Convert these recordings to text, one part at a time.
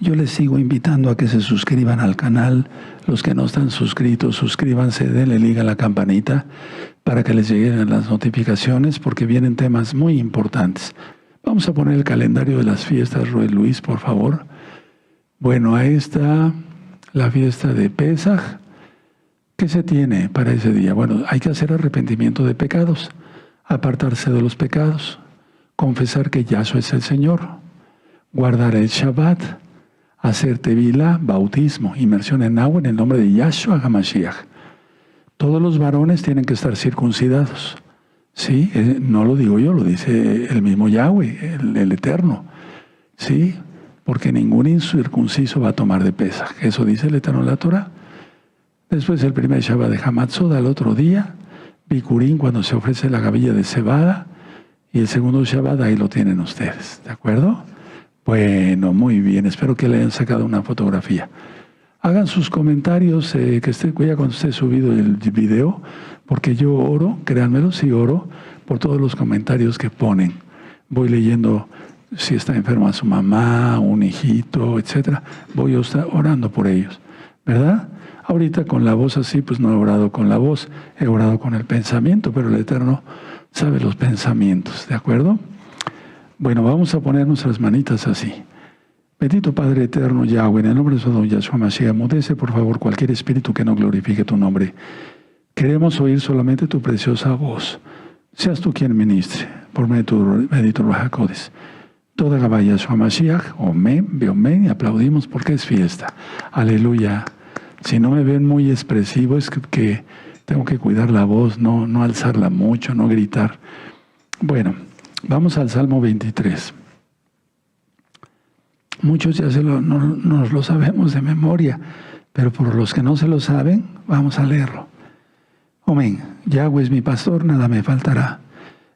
Yo les sigo invitando a que se suscriban al canal. Los que no están suscritos, suscríbanse, denle clic a la campanita para que les lleguen las notificaciones porque vienen temas muy importantes. Vamos a poner el calendario de las fiestas, Roy Luis, por favor. Bueno, ahí está la fiesta de Pesaj. ¿Qué se tiene para ese día? Bueno, hay que hacer arrepentimiento de pecados, apartarse de los pecados, confesar que Yahshua es el Señor, guardar el Shabbat, hacer tevilá, bautismo, inmersión en agua en el nombre de Yahshua HaMashiach. Todos los varones tienen que estar circuncidados. Sí, no lo digo yo, lo dice el mismo Yahweh, el Eterno. Sí, porque ningún incircunciso va a tomar de Pesaj. Eso dice el Eterno en la Torah. Después el primer Shabbat de Hamatzot al otro día, Bikurín cuando se ofrece la gavilla de cebada, y el segundo Shabbat ahí lo tienen ustedes, ¿de acuerdo? Bueno, muy bien, espero que le hayan sacado una fotografía. Hagan sus comentarios, ya cuando esté subido el video, porque yo oro, créanmelo, sí oro, por todos los comentarios que ponen. Voy leyendo si está enferma su mamá, un hijito, etc. Voy orando por ellos, ¿verdad? Ahorita con la voz así, pues no he orado con la voz, he orado con el pensamiento, pero el Eterno sabe los pensamientos, ¿de acuerdo? Bueno, vamos a poner nuestras manitas así. Bendito Padre Eterno Yahweh, en el nombre de su don Yahshua Mashiach, mudece por favor cualquier espíritu que no glorifique tu nombre. Queremos oír solamente tu preciosa voz. Seas tú quien ministre, por medio de tu bendito Ruach HaKodesh. Toda Gabá Yahshua Mashiach, Omen, Beomen, y aplaudimos porque es fiesta. Aleluya. Si no me ven muy expresivo, es que tengo que cuidar la voz, no alzarla mucho, no gritar. Bueno, vamos al Salmo 23. Muchos ya nos lo sabemos de memoria, pero por los que no se lo saben, vamos a leerlo. Amén. Yahweh es mi pastor, nada me faltará.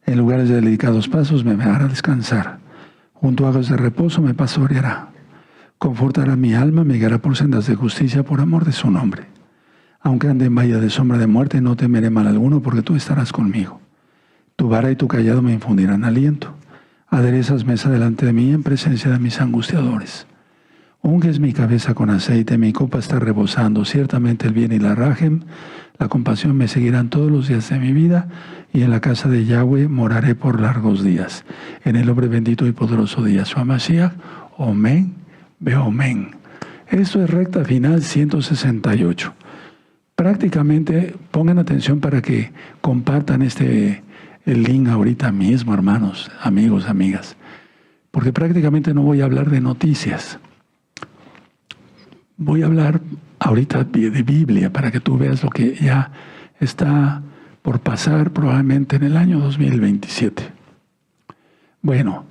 En lugares de delicados pasos me hará descansar. Junto a aguas de reposo me pastoreará. Confortará mi alma, me guiará por sendas de justicia por amor de su nombre. Aunque ande en valle de sombra de muerte, no temeré mal alguno, porque tú estarás conmigo. Tu vara y tu cayado me infundirán aliento. Aderezas mesa delante de mí en presencia de mis angustiadores. Unges mi cabeza con aceite, mi copa está rebosando. Ciertamente el bien y la rajem, la compasión me seguirán todos los días de mi vida, y en la casa de Yahweh moraré por largos días. En el nombre bendito y poderoso de Yahshua Mashiach, Omen. Beomen. Esto es recta final 168. Prácticamente pongan atención para que compartan el link ahorita mismo, hermanos, amigos, amigas. Porque prácticamente no voy a hablar de noticias. Voy a hablar ahorita de Biblia para que tú veas lo que ya está por pasar probablemente en el año 2027. Bueno,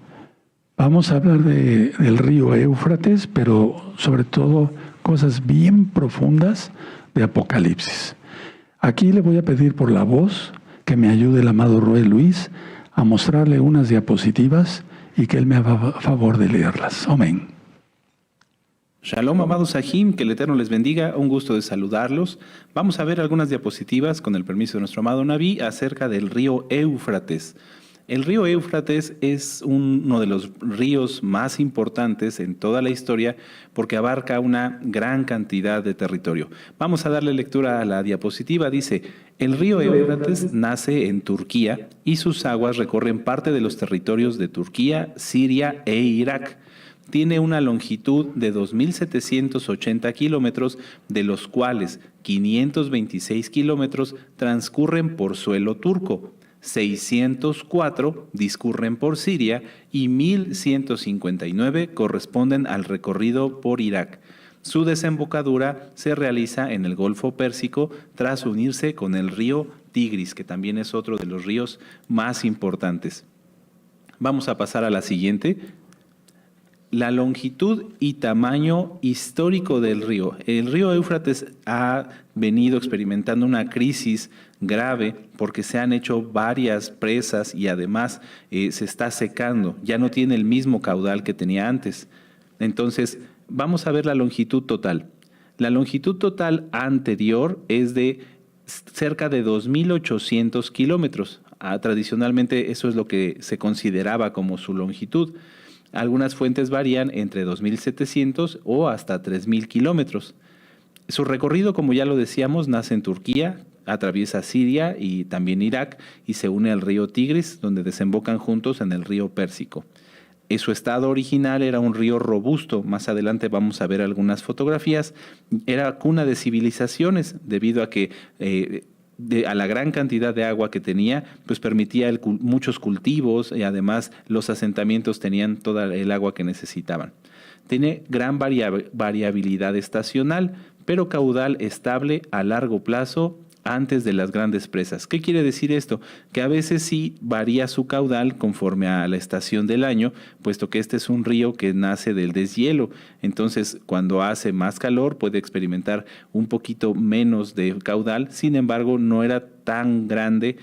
vamos a hablar del río Éufrates, pero sobre todo cosas bien profundas de Apocalipsis. Aquí le voy a pedir por la voz que me ayude el amado Roy Luis a mostrarle unas diapositivas y que él me haga favor de leerlas. Amén. Shalom, amados Sahim, que el Eterno les bendiga, un gusto de saludarlos. Vamos a ver algunas diapositivas, con el permiso de nuestro amado Naví, acerca del río Éufrates. El río Éufrates es uno de los ríos más importantes en toda la historia porque abarca una gran cantidad de territorio. Vamos a darle lectura a la diapositiva. Dice, el río Éufrates nace en Turquía y sus aguas recorren parte de los territorios de Turquía, Siria e Irak. Tiene una longitud de 2.780 kilómetros, de los cuales 526 kilómetros transcurren por suelo turco. 604 discurren por Siria y 1.159 corresponden al recorrido por Irak. Su desembocadura se realiza en el Golfo Pérsico tras unirse con el río Tigris, que también es otro de los ríos más importantes. Vamos a pasar a la siguiente. La longitud y tamaño histórico del río. El río Éufrates ha venido experimentando una crisis grave porque se han hecho varias presas y además se está secando. Ya no tiene el mismo caudal que tenía antes. Entonces, vamos a ver la longitud total. La longitud total anterior es de cerca de 2.800 kilómetros. Tradicionalmente eso es lo que se consideraba como su longitud. Algunas fuentes varían entre 2.700 o hasta 3.000 kilómetros. Su recorrido, como ya lo decíamos, nace en Turquía, atraviesa Siria y también Irak y se une al río Tigris, donde desembocan juntos en el río Pérsico. En su estado original era un río robusto, más adelante vamos a ver algunas fotografías, era cuna de civilizaciones debido a que a la gran cantidad de agua que tenía, pues permitía muchos cultivos y además los asentamientos tenían toda el agua que necesitaban. Tiene gran variabilidad estacional, pero caudal estable a largo plazo antes de las grandes presas. ¿Qué quiere decir esto? Que a veces sí varía su caudal conforme a la estación del año, puesto que este es un río que nace del deshielo. Entonces, cuando hace más calor, puede experimentar un poquito menos de caudal. Sin embargo, no era tan grande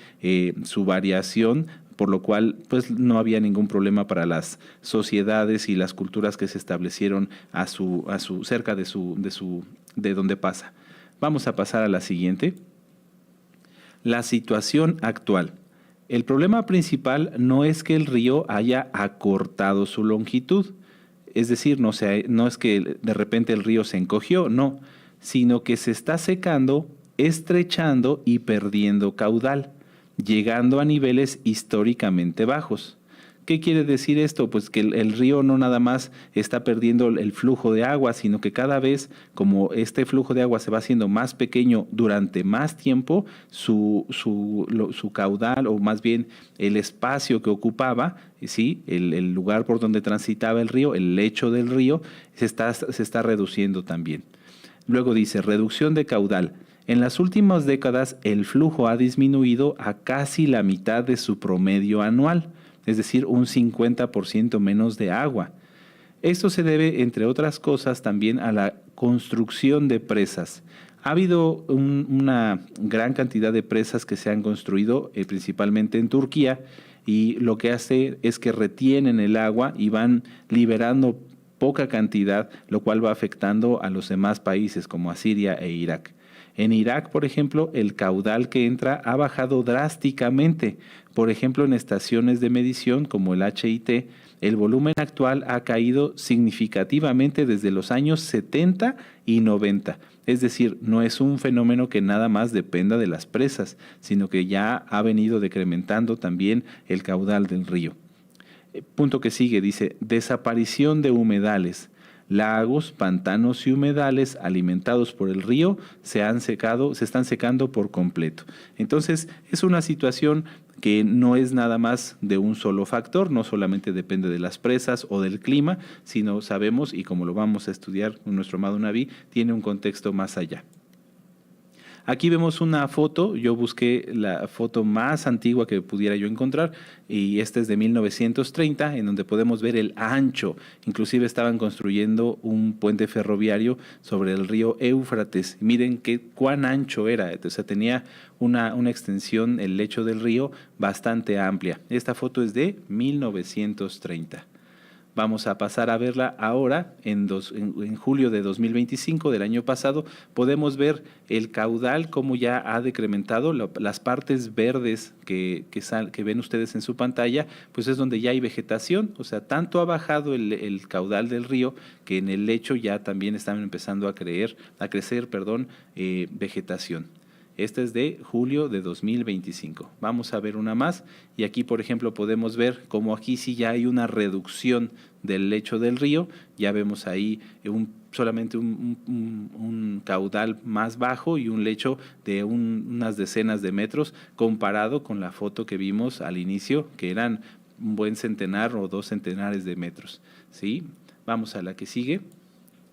su variación, por lo cual pues no había ningún problema para las sociedades y las culturas que se establecieron cerca de donde pasa. Vamos a pasar a la siguiente. La situación actual. El problema principal no es que el río haya acortado su longitud, es decir, no es que de repente el río se encogió, no, sino que se está secando, estrechando y perdiendo caudal, llegando a niveles históricamente bajos. ¿Qué quiere decir esto? Pues que el río no nada más está perdiendo el flujo de agua, sino que cada vez, como este flujo de agua se va haciendo más pequeño durante más tiempo, su caudal, o más bien el espacio que ocupaba, ¿sí? El lugar por donde transitaba el río, el lecho del río, se está reduciendo también. Luego dice, reducción de caudal. En las últimas décadas, el flujo ha disminuido a casi la mitad de su promedio anual, es decir, un 50% menos de agua. Esto se debe, entre otras cosas, también a la construcción de presas. Ha habido una gran cantidad de presas que se han construido, principalmente en Turquía, y lo que hace es que retienen el agua y van liberando poca cantidad, lo cual va afectando a los demás países como a Siria e Irak. En Irak, por ejemplo, el caudal que entra ha bajado drásticamente. Por ejemplo, en estaciones de medición como el HIT, el volumen actual ha caído significativamente desde los años 70 y 90. Es decir, no es un fenómeno que nada más dependa de las presas, sino que ya ha venido decrementando también el caudal del río. Punto que sigue, dice, desaparición de humedales. Lagos, pantanos y humedales alimentados por el río se están secando por completo. Entonces, es una situación que no es nada más de un solo factor, no solamente depende de las presas o del clima, sino sabemos, y como lo vamos a estudiar con nuestro amado Naví, tiene un contexto más allá. Aquí vemos una foto, yo busqué la foto más antigua que pudiera yo encontrar y esta es de 1930, en donde podemos ver el ancho. Inclusive estaban construyendo un puente ferroviario sobre el río Éufrates. Miren cuán ancho era, o sea, tenía una extensión, el lecho del río, bastante amplia. Esta foto es de 1930. Vamos a pasar a verla ahora, en julio de 2025, del año pasado. Podemos ver el caudal, cómo ya ha decrementado. Las partes verdes que ven ustedes en su pantalla, pues es donde ya hay vegetación. O sea, tanto ha bajado el caudal del río que en el lecho ya también están empezando a crecer vegetación. Esta es de julio de 2025. Vamos a ver una más y aquí, por ejemplo, podemos ver cómo aquí sí ya hay una reducción del lecho del río. Ya vemos ahí solamente un caudal más bajo y un lecho de unas decenas de metros comparado con la foto que vimos al inicio, que eran un buen centenar o 2 centenares de metros. ¿Sí? Vamos a la que sigue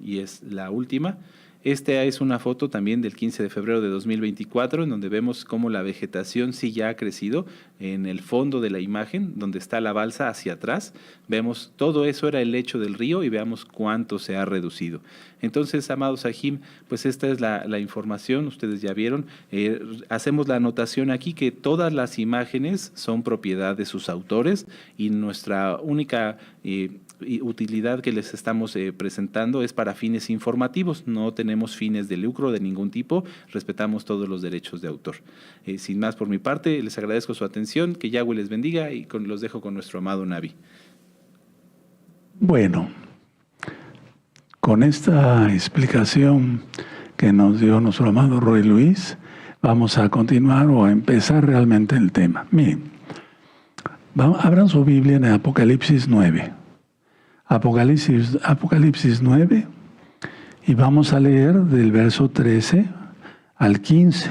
y es la última. Esta es una foto también del 15 de febrero de 2024, en donde vemos cómo la vegetación sí ya ha crecido. En el fondo de la imagen, donde está la balsa hacia atrás, vemos todo eso era el lecho del río y veamos cuánto se ha reducido. Entonces, amados Sahim, pues esta es la información, ustedes ya vieron. Hacemos la anotación aquí que todas las imágenes son propiedad de sus autores y nuestra única utilidad que les estamos presentando es para fines informativos, no tenemos fines de lucro de ningún tipo, respetamos todos los derechos de autor. Sin más por mi parte, les agradezco su atención, que Yahweh les bendiga y los dejo con nuestro amado Naví. Bueno, con esta explicación que nos dio nuestro amado Roy Luis, vamos a continuar o a empezar realmente el tema. Miren, abran su Biblia en Apocalipsis 9. Apocalipsis 9, y vamos a leer del verso 13 al 15.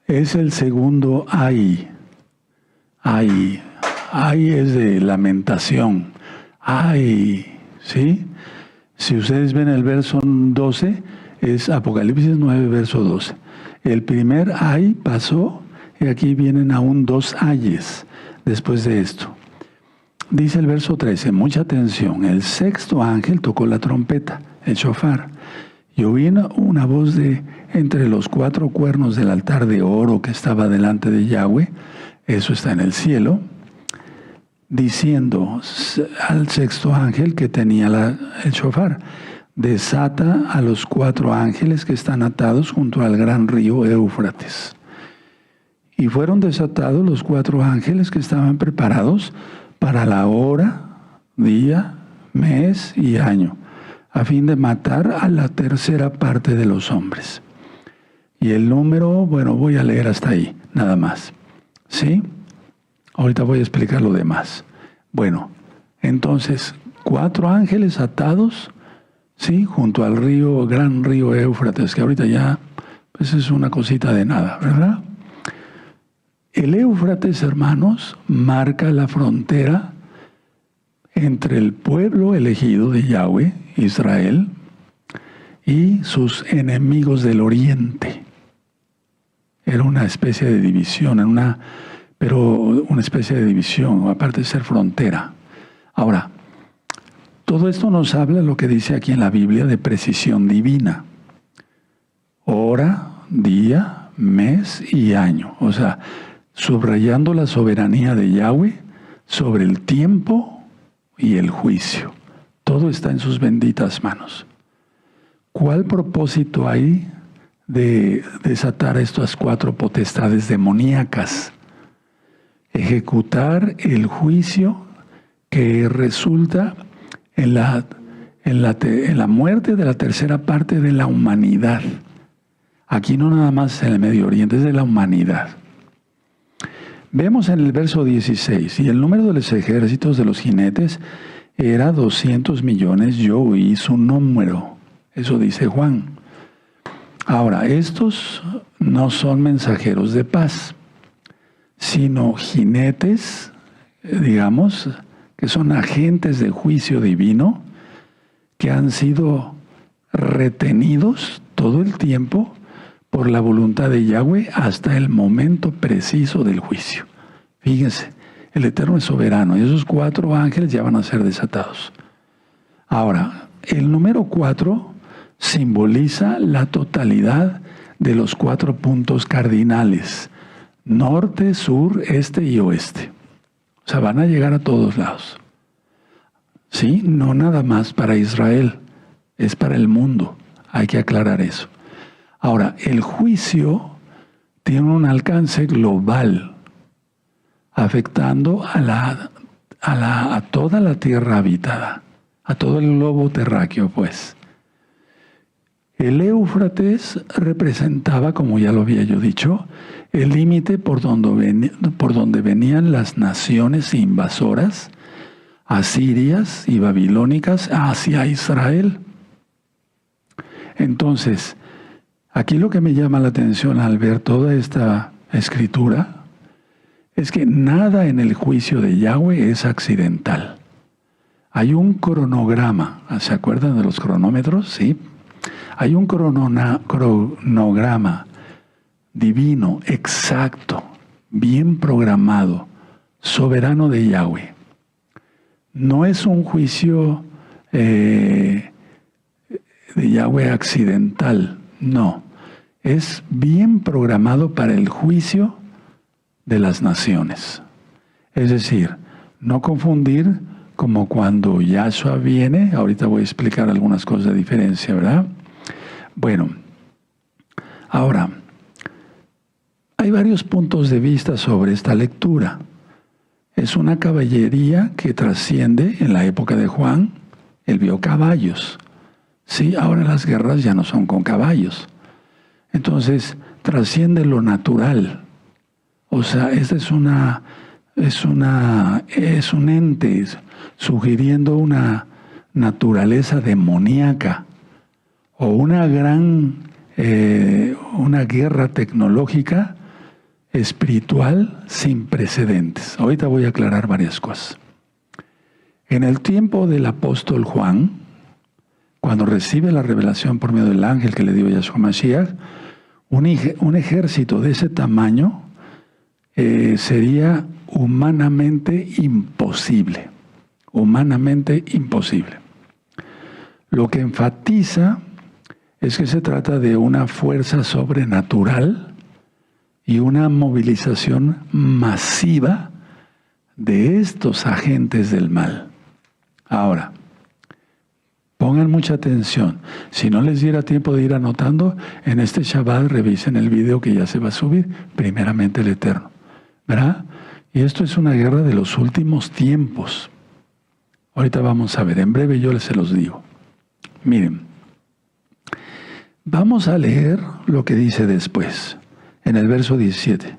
Es el segundo ay. Ay es de lamentación. Ay, ¿sí? Si ustedes ven el verso 12, es Apocalipsis 9, verso 12. El primer ay pasó, y aquí vienen aún dos ayes después de esto. Dice el verso 13, mucha atención, el sexto ángel tocó la trompeta, el shofar, y oí una voz de entre los cuatro cuernos del altar de oro que estaba delante de Yahweh, eso está en el cielo, diciendo al sexto ángel que tenía el shofar, desata a los cuatro ángeles que están atados junto al gran río Éufrates. Y fueron desatados los cuatro ángeles que estaban preparados para la hora, día, mes y año, a fin de matar a la tercera parte de los hombres. Y el número, bueno, voy a leer hasta ahí, nada más. ¿Sí? Ahorita voy a explicar lo demás. Bueno, entonces, cuatro ángeles atados, ¿sí? Junto al río, gran río Éufrates, que ahorita ya, pues es una cosita de nada, ¿verdad? El Éufrates, hermanos, marca la frontera entre el pueblo elegido de Yahweh, Israel, y sus enemigos del oriente. Era una especie de división, pero una especie de división, aparte de ser frontera. Ahora, todo esto nos habla, lo que dice aquí en la Biblia, de precisión divina. Hora, día, mes y año. O sea, subrayando la soberanía de Yahweh sobre el tiempo y el juicio. Todo está en sus benditas manos. ¿Cuál propósito hay de desatar estas cuatro potestades demoníacas? Ejecutar el juicio que resulta en la muerte de la tercera parte de la humanidad. Aquí no nada más en el Medio Oriente, es de la humanidad. Vemos en el verso 16, y el número de los ejércitos de los jinetes era 200 millones, yo oí su número. Eso dice Juan. Ahora, estos no son mensajeros de paz, sino jinetes, digamos, que son agentes de juicio divino, que han sido retenidos todo el tiempo por la voluntad de Yahweh hasta el momento preciso del juicio. Fíjense, el Eterno es soberano y esos cuatro ángeles ya van a ser desatados. Ahora, el número 4 simboliza la totalidad de los 4 puntos cardinales: norte, sur, este y oeste. O sea, van a llegar a todos lados. Sí, no nada más para Israel, es para el mundo. Hay que aclarar eso. Ahora, el juicio tiene un alcance global, afectando a toda la tierra habitada, a todo el globo terráqueo, pues. El Éufrates representaba, como ya lo había yo dicho, el límite por donde venían las naciones invasoras, asirias y babilónicas, hacia Israel. Entonces, aquí lo que me llama la atención al ver toda esta escritura es que nada en el juicio de Yahweh es accidental. Hay un cronograma, ¿se acuerdan de los cronómetros? Sí. Hay un cronograma divino, exacto, bien programado, soberano de Yahweh. No es un juicio de Yahweh accidental, no. Es bien programado para el juicio de las naciones. Es decir, no confundir como cuando Yahshua viene. Ahorita voy a explicar algunas cosas de diferencia, ¿verdad? Bueno, ahora, hay varios puntos de vista sobre esta lectura. Es una caballería que trasciende. En la época de Juan, él vio caballos. Sí, ahora las guerras ya no son con caballos. Entonces, trasciende lo natural. O sea, esta es un ente sugiriendo una naturaleza demoníaca o una guerra tecnológica espiritual sin precedentes. Ahorita voy a aclarar varias cosas. En el tiempo del apóstol Juan, cuando recibe la revelación por medio del ángel que le dio Yahshua Mashiach, un ejército de ese tamaño sería humanamente imposible. Humanamente imposible. Lo que enfatiza es que se trata de una fuerza sobrenatural y una movilización masiva de estos agentes del mal. Ahora, pongan mucha atención. Si no les diera tiempo de ir anotando, en este Shabbat revisen el video que ya se va a subir, primeramente el Eterno. ¿Verdad? Y esto es una guerra de los últimos tiempos. Ahorita vamos a ver, en breve yo se los digo. Miren, vamos a leer lo que dice después, en el verso 17.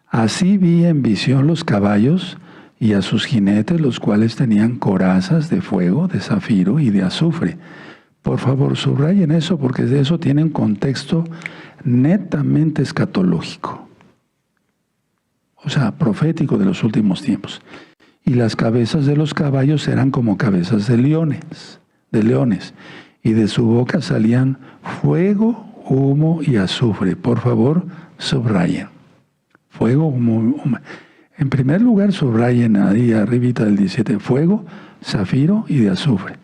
Así vi en visión los caballos y a sus jinetes, los cuales tenían corazas de fuego, de zafiro y de azufre. Por favor, subrayen eso porque de eso tiene un contexto netamente escatológico. O sea, profético de los últimos tiempos. Y las cabezas de los caballos eran como cabezas de leones, y de su boca salían fuego, humo y azufre. Por favor, subrayen. Fuego, humo. En primer lugar, subrayen ahí arribita del 17, fuego, zafiro y de azufre.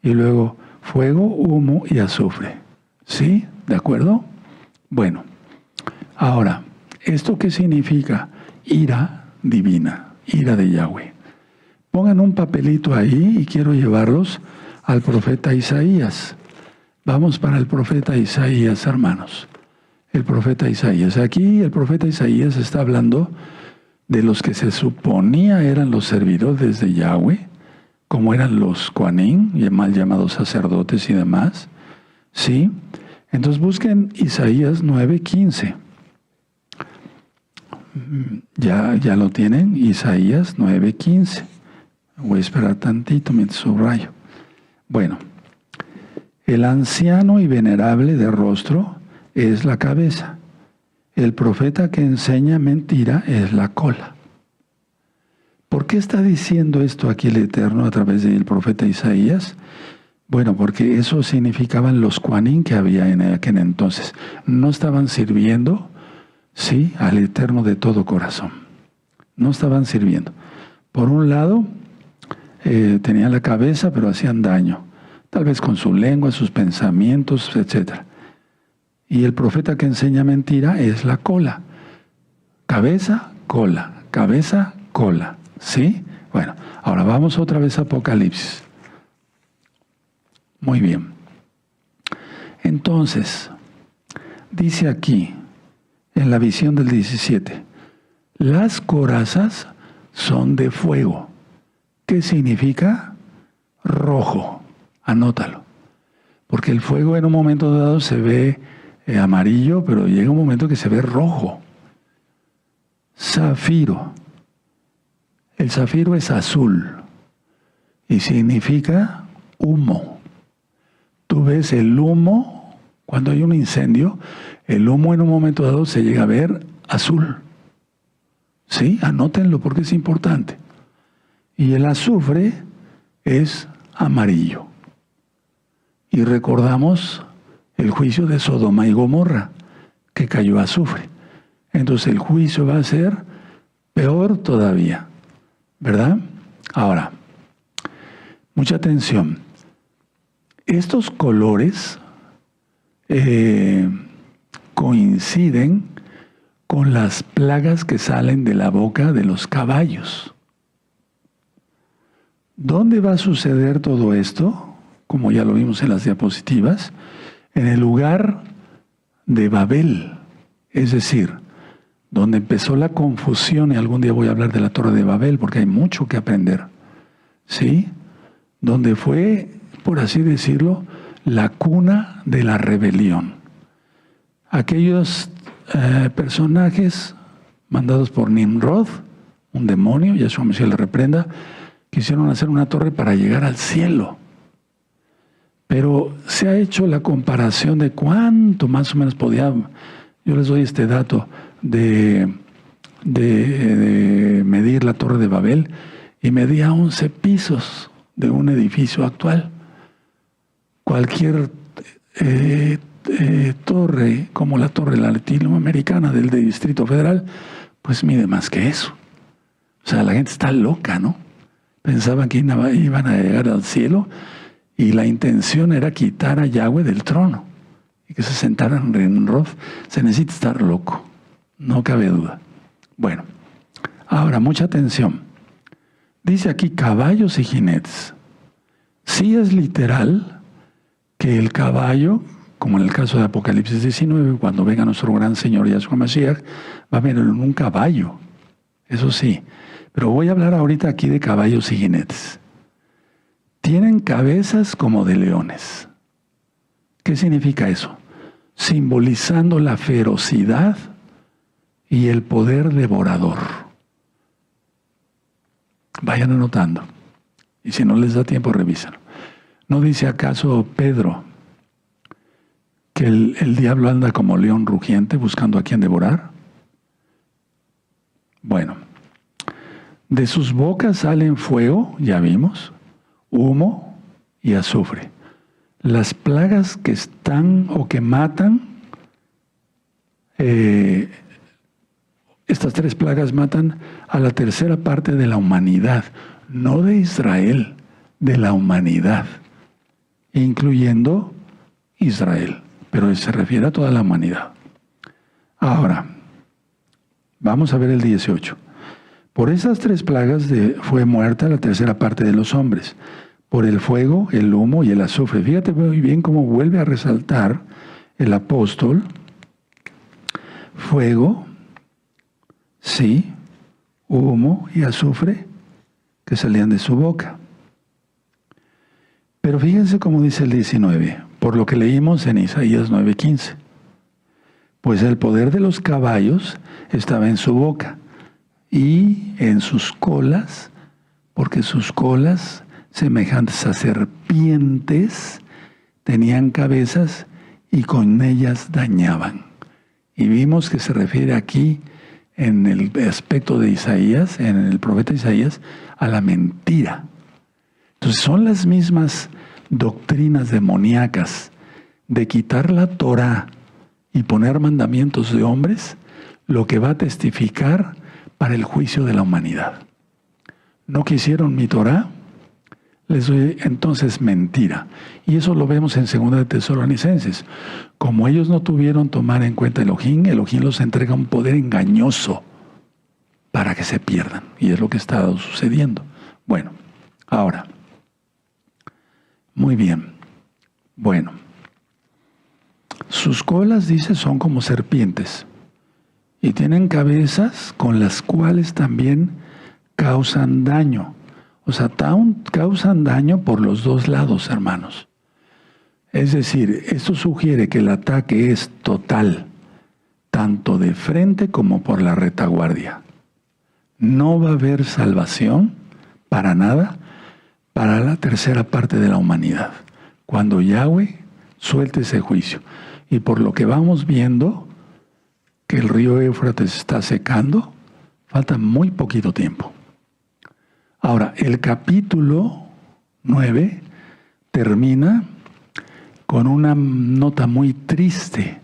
Y luego, fuego, humo y azufre. ¿Sí? ¿De acuerdo? Bueno, ahora, ¿esto qué significa? Ira divina, ira de Yahweh. Pongan un papelito ahí y quiero llevarlos al profeta Isaías. Vamos para el profeta Isaías, hermanos. El profeta Isaías. Aquí el profeta Isaías está hablando de los que se suponía eran los servidores de Yahweh, como eran los Kohanim, mal llamados sacerdotes y demás. ¿Sí? Entonces busquen Isaías 9:15. Ya lo tienen, Isaías 9:15. Voy a esperar tantito mientras subrayo. Bueno, el anciano y venerable de rostro es la cabeza. El profeta que enseña mentira es la cola. ¿Por qué está diciendo esto aquí el Eterno a través del profeta Isaías? Bueno, porque eso significaban los Kohanim que había en aquel entonces. No estaban sirviendo, sí, al Eterno de todo corazón. No estaban sirviendo. Por un lado, tenían la cabeza, pero hacían daño. Tal vez con su lengua, sus pensamientos, etc. Y el profeta que enseña mentira es la cola. Cabeza, cola. Cabeza, cola. ¿Sí? Bueno, ahora vamos otra vez a Apocalipsis. Muy bien. Entonces, dice aquí, en la visión del 17, las corazas son de fuego. ¿Qué significa? Rojo. Anótalo. Porque el fuego en un momento dado se ve amarillo, pero llega un momento que se ve rojo. Zafiro. El zafiro es azul y significa humo. Tú ves el humo, cuando hay un incendio, el humo en un momento dado se llega a ver azul. ¿Sí? Anótenlo porque es importante. Y el azufre es amarillo. Y recordamos el juicio de Sodoma y Gomorra, que cayó azufre. Entonces el juicio va a ser peor todavía, ¿verdad? Ahora, mucha atención. Estos colores coinciden con las plagas que salen de la boca de los caballos. ¿Dónde va a suceder todo esto? Como ya lo vimos en las diapositivas, en el lugar de Babel. Es decir, donde empezó la confusión, y algún día voy a hablar de la Torre de Babel, porque hay mucho que aprender, ¿sí? Donde fue, por así decirlo, la cuna de la rebelión. Aquellos personajes mandados por Nimrod, un demonio, Yahshua Mashiach le reprenda, quisieron hacer una torre para llegar al cielo. Pero se ha hecho la comparación de cuánto más o menos podía, yo les doy este dato, de medir la Torre de Babel, y medía 11 pisos de un edificio actual. Cualquier torre, como la torre latinoamericana del Distrito Federal, pues mide más que eso. O sea, la gente está loca, ¿no? Pensaban que iban a llegar al cielo, y la intención era quitar a Yahweh del trono y que se sentaran en Nimrod. Se necesita estar loco, no cabe duda. Bueno, ahora mucha atención. Dice aquí caballos y jinetes. Sí es literal que el caballo, como en el caso de Apocalipsis 19, cuando venga nuestro gran Señor Yahshua Mashiach, va a venir en un caballo. Eso sí. Pero voy a hablar ahorita aquí de caballos y jinetes. Tienen cabezas como de leones. ¿Qué significa eso? Simbolizando la ferocidad y el poder devorador. Vayan anotando. Y si no les da tiempo, revísenlo. ¿No dice acaso Pedro que el diablo anda como león rugiente buscando a quien devorar? Bueno, de sus bocas salen fuego, ya vimos, humo y azufre. Las plagas que están o que matan, estas 3 plagas matan a la tercera parte de la humanidad, no de Israel, de la humanidad, incluyendo Israel, pero se refiere a toda la humanidad. Ahora, vamos a ver el 18. Por esas 3 plagas fue muerta la tercera parte de los hombres, por el fuego, el humo y el azufre. Fíjate muy bien cómo vuelve a resaltar el apóstol: fuego, sí, humo y azufre que salían de su boca. Pero fíjense cómo dice el 19, por lo que leímos en Isaías 9:15. Pues el poder de los caballos estaba en su boca y en sus colas, porque sus colas, semejantes a serpientes, tenían cabezas y con ellas dañaban. Y vimos que se refiere aquí, en el aspecto de Isaías, en el profeta Isaías, a la mentira. Entonces son las mismas doctrinas demoníacas de quitar la Torá y poner mandamientos de hombres, lo que va a testificar para el juicio de la humanidad. No quisieron mi Torá, les doy entonces mentira. Y eso lo vemos en 2 de Tesalonicenses. Como ellos no tuvieron tomar en cuenta Elohim, Elohim los entrega un poder engañoso para que se pierdan. Y es lo que está sucediendo. Bueno, ahora, muy bien. Bueno, sus colas, dice, son como serpientes y tienen cabezas con las cuales también causan daño. O sea, causan daño por los 2 lados, hermanos. Es decir, esto sugiere que el ataque es total, tanto de frente como por la retaguardia. No va a haber salvación, para nada, para la tercera parte de la humanidad, cuando Yahweh suelte ese juicio. Y por lo que vamos viendo, que el río Éufrates está secando, falta muy poquito tiempo. Ahora, el capítulo 9 termina con una nota muy triste,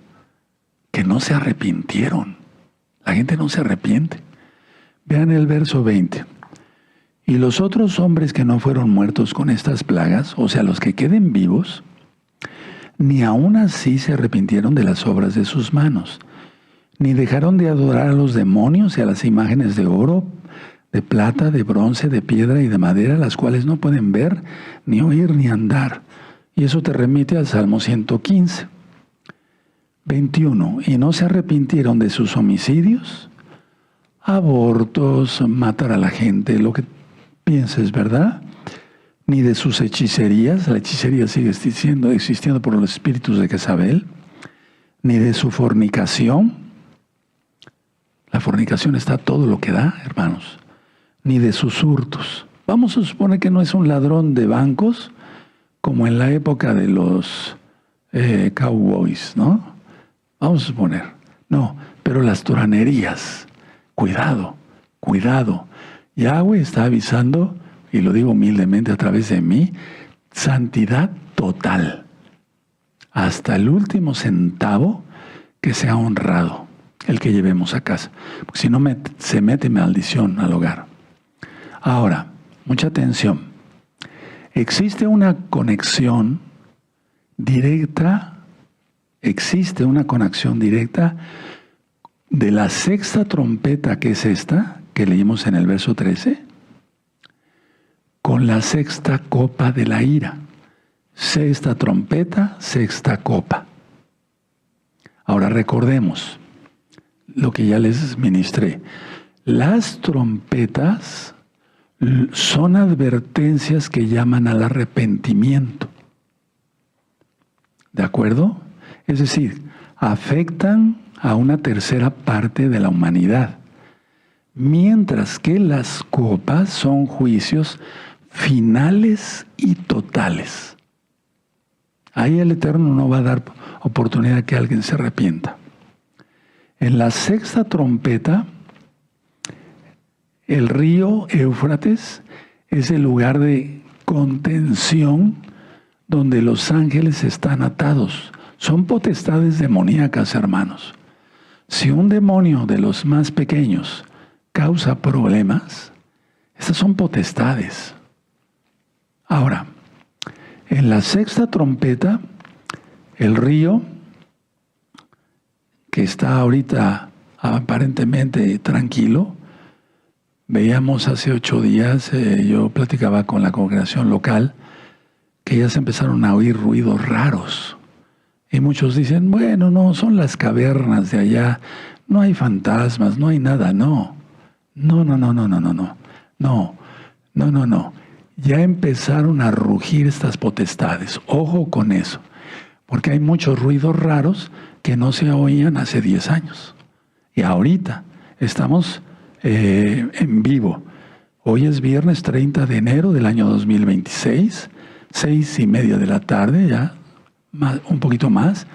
que no se arrepintieron. La gente no se arrepiente. Vean el verso 20. Y los otros hombres que no fueron muertos con estas plagas, o sea, los que queden vivos, ni aún así se arrepintieron de las obras de sus manos, ni dejaron de adorar a los demonios y a las imágenes de oro, de plata, de bronce, de piedra y de madera, las cuales no pueden ver, ni oír, ni andar. Y eso te remite al Salmo 115. 21. Y no se arrepintieron de sus homicidios, abortos, matar a la gente, lo que pienses, ¿verdad? Ni de sus hechicerías, la hechicería sigue existiendo por los espíritus de Jezabel, ni de su fornicación. La fornicación está todo lo que da, hermanos, ni de sus hurtos. Vamos a suponer que no es un ladrón de bancos como en la época de los cowboys, ¿no? Vamos a suponer. No, pero las turanerías, cuidado, cuidado. Yahweh está avisando, y lo digo humildemente a través de mí, santidad total. Hasta el último centavo que sea honrado el que llevemos a casa. Porque si no se mete maldición al hogar. Ahora, mucha atención. Existe una conexión directa de la sexta trompeta, que es esta, que leímos en el verso 13, con la sexta copa de la ira. Sexta trompeta, sexta copa. Ahora recordemos lo que ya les ministré. Las trompetas son advertencias que llaman al arrepentimiento. ¿De acuerdo? Es decir, afectan a una tercera parte de la humanidad. Mientras que las copas son juicios finales y totales. Ahí el Eterno no va a dar oportunidad a que alguien se arrepienta. En la sexta trompeta, el río Éufrates es el lugar de contención donde los ángeles están atados. Son potestades demoníacas, hermanos. Si un demonio de los más pequeños causa problemas, estas son potestades. Ahora, en la sexta trompeta, el río, que está ahorita aparentemente tranquilo, veíamos hace 8 días, yo platicaba con la congregación local, que ya se empezaron a oír ruidos raros. Y muchos dicen, bueno, no, son las cavernas de allá, no hay fantasmas, no hay nada, no. No. Ya empezaron a rugir estas potestades. Ojo con eso, porque hay muchos ruidos raros que no se oían hace 10 años. Y ahorita estamos en vivo. Hoy es viernes 30 de enero del año 2026, 6:30 de la tarde, ya un poquito más,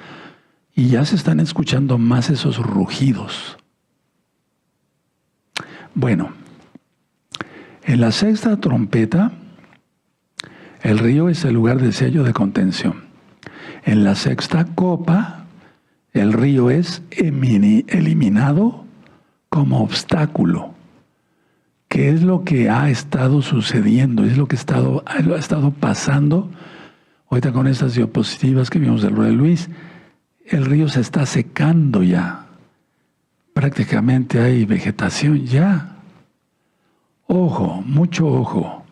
y ya se están escuchando más esos rugidos. Bueno, en la sexta trompeta, el río es el lugar de sello de contención. En la sexta copa, el río es eliminado como obstáculo. ¿Qué es lo que ha estado sucediendo? Es lo que ha estado pasando. Ahorita con estas diapositivas que vimos del Rey Luis, el río se está secando ya. Prácticamente hay vegetación ya. Ojo, mucho ojo.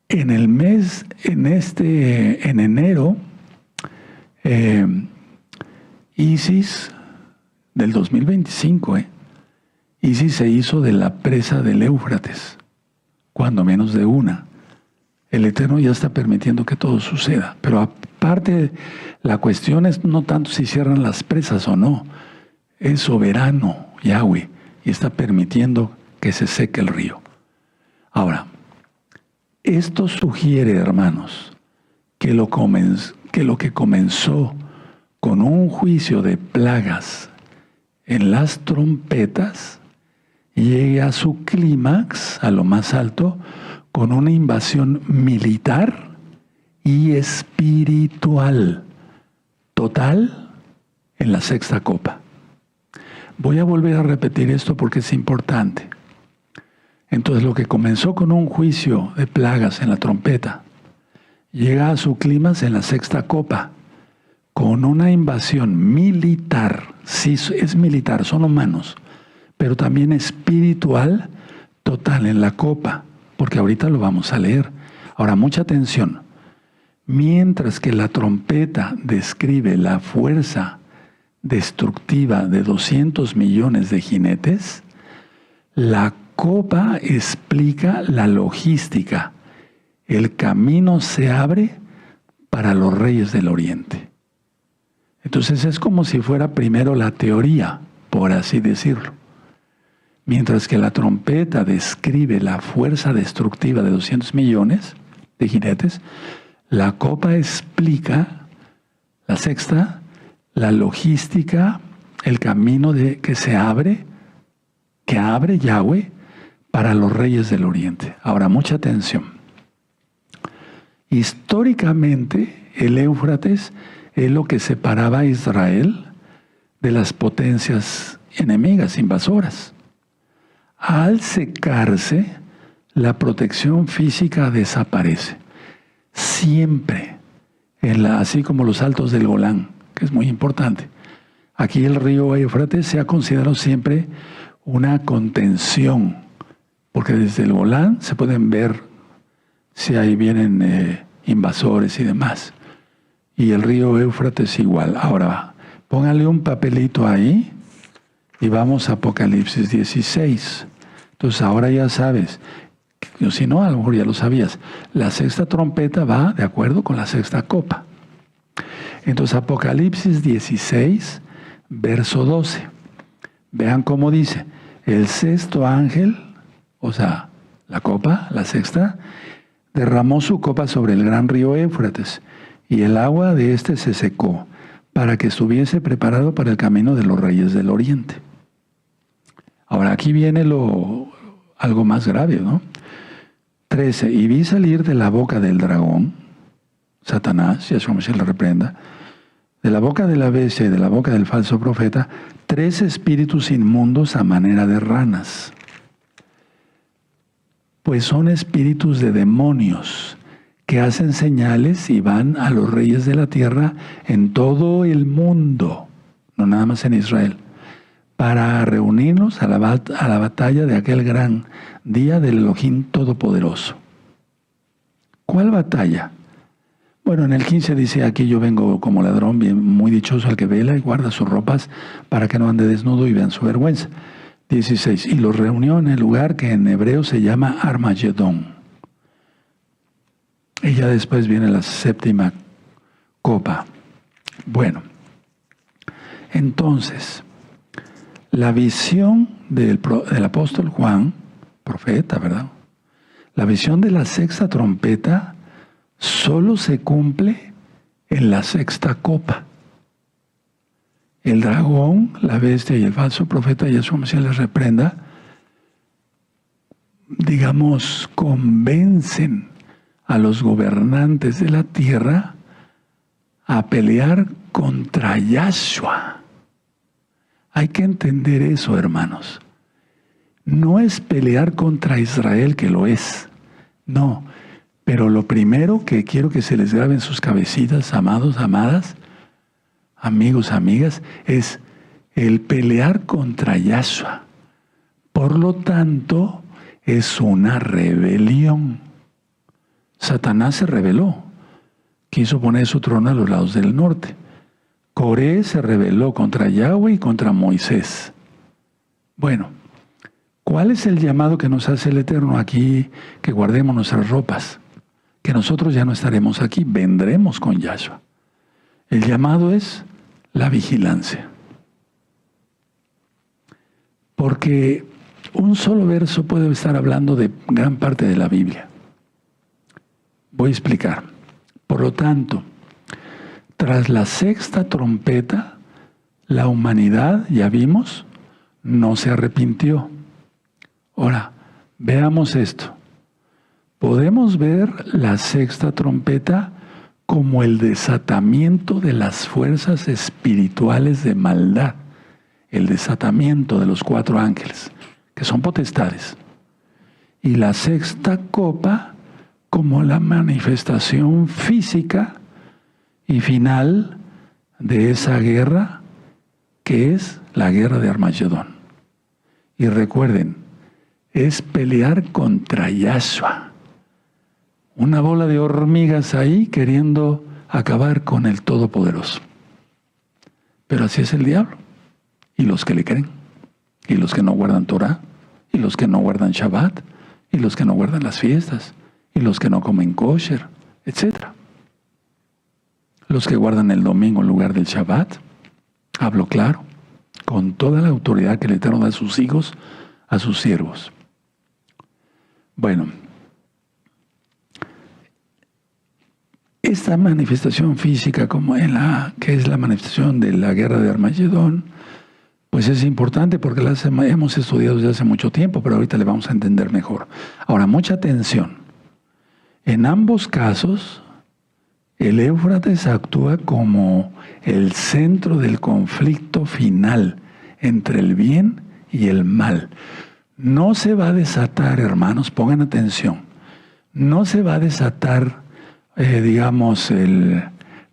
En enero, Isis del 2025, Isis se hizo de la presa del Éufrates, cuando menos de una. El Eterno ya está permitiendo que todo suceda. Pero aparte, la cuestión es no tanto si cierran las presas o no. Es soberano Yahweh y está permitiendo que se seque el río. Ahora, esto sugiere, hermanos, que lo que comenzó con un juicio de plagas en las trompetas llegue a su clímax, a lo más alto, con una invasión militar y espiritual total en la sexta copa. Voy a volver a repetir esto porque es importante. Entonces, lo que comenzó con un juicio de plagas en la trompeta llega a su clímax en la sexta copa con una invasión militar. Sí, es militar, son humanos, pero también espiritual total en la copa, porque ahorita lo vamos a leer. Ahora, mucha atención. Mientras que la trompeta describe la fuerza destructiva de 200 millones de jinetes, la copa explica la logística. El camino se abre para los reyes del oriente. Entonces es como si fuera primero la teoría, por así decirlo. Mientras que la trompeta describe la fuerza destructiva de 200 millones de jinetes, la copa explica, la sexta, la logística, el camino que se abre, que abre Yahweh para los reyes del oriente. Ahora, mucha atención. Históricamente, el Éufrates es lo que separaba a Israel de las potencias enemigas, invasoras. Al secarse, la protección física desaparece. Siempre, así como los altos del Golán, que es muy importante. Aquí el río Éufrates se ha considerado siempre una contención, porque desde el Golán se pueden ver si ahí vienen invasores y demás. Y el río Éufrates igual. Ahora, póngale un papelito ahí y vamos a Apocalipsis 16. Entonces ahora ya sabes, si no, a lo mejor ya lo sabías, la sexta trompeta va de acuerdo con la sexta copa. Entonces Apocalipsis 16, verso 12. Vean cómo dice, el sexto ángel, o sea, la copa, la sexta, derramó su copa sobre el gran río Éufrates, y el agua de éste se secó, para que estuviese preparado para el camino de los reyes del oriente. Ahora aquí viene algo más grave, ¿no? 13. Y vi salir de la boca del dragón, Satanás, Yahshua se le reprenda, de la boca de la bestia y de la boca del falso profeta, 3 espíritus inmundos a manera de ranas. Pues son espíritus de demonios que hacen señales y van a los reyes de la tierra en todo el mundo, no nada más en Israel, para reunirnos a la batalla de aquel gran día del Elohim Todopoderoso. ¿Cuál batalla? Bueno, en el 15 dice, aquí yo vengo como ladrón, bien, muy dichoso el que vela y guarda sus ropas para que no ande desnudo y vean su vergüenza. 16. Y los reunió en el lugar que en hebreo se llama Armagedón. Y ya después viene la séptima copa. Bueno, entonces, la visión del apóstol Juan, profeta, ¿verdad? La visión de la sexta trompeta solo se cumple en la sexta copa. El dragón, la bestia y el falso profeta, Yahshua Mashiach les reprenda, digamos, convencen a los gobernantes de la tierra a pelear contra Yahshua. Hay que entender eso, hermanos. No es pelear contra Israel, que lo es. No. Pero lo primero que quiero que se les grabe en sus cabecitas, amados, amadas, amigos, amigas, es el pelear contra Yahshua. Por lo tanto, es una rebelión. Satanás se rebeló. Quiso poner su trono a los lados del norte. Coré se rebeló contra Yahweh y contra Moisés. Bueno, ¿cuál es el llamado que nos hace el Eterno aquí? Que guardemos nuestras ropas. Que nosotros ya no estaremos aquí, vendremos con Yahshua. El llamado es la vigilancia. Porque un solo verso puede estar hablando de gran parte de la Biblia. Voy a explicar. Por lo tanto, tras la sexta trompeta, la humanidad, ya vimos, no se arrepintió. Ahora, veamos esto. Podemos ver la sexta trompeta como el desatamiento de las fuerzas espirituales de maldad, el desatamiento de los 4 ángeles, que son potestades. Y la sexta copa como la manifestación física y final de esa guerra, que es la guerra de Armagedón. Y recuerden, es pelear contra Yahshua. Una bola de hormigas ahí queriendo acabar con el Todopoderoso. Pero así es el diablo. Y los que le creen. Y los que no guardan Torah. Y los que no guardan Shabbat. Y los que no guardan las fiestas. Y los que no comen kosher, etc. Los que guardan el domingo en lugar del Shabbat. Hablo claro. Con toda la autoridad que el Eterno da a sus hijos, a sus siervos. Bueno, esta manifestación física, como que es la manifestación de la guerra de Armagedón, pues es importante porque la hemos estudiado desde hace mucho tiempo, pero ahorita le vamos a entender mejor. Ahora, mucha atención. En ambos casos, el Éufrates actúa como el centro del conflicto final entre el bien y el mal. No se va a desatar, hermanos, pongan atención, no se va a desatar,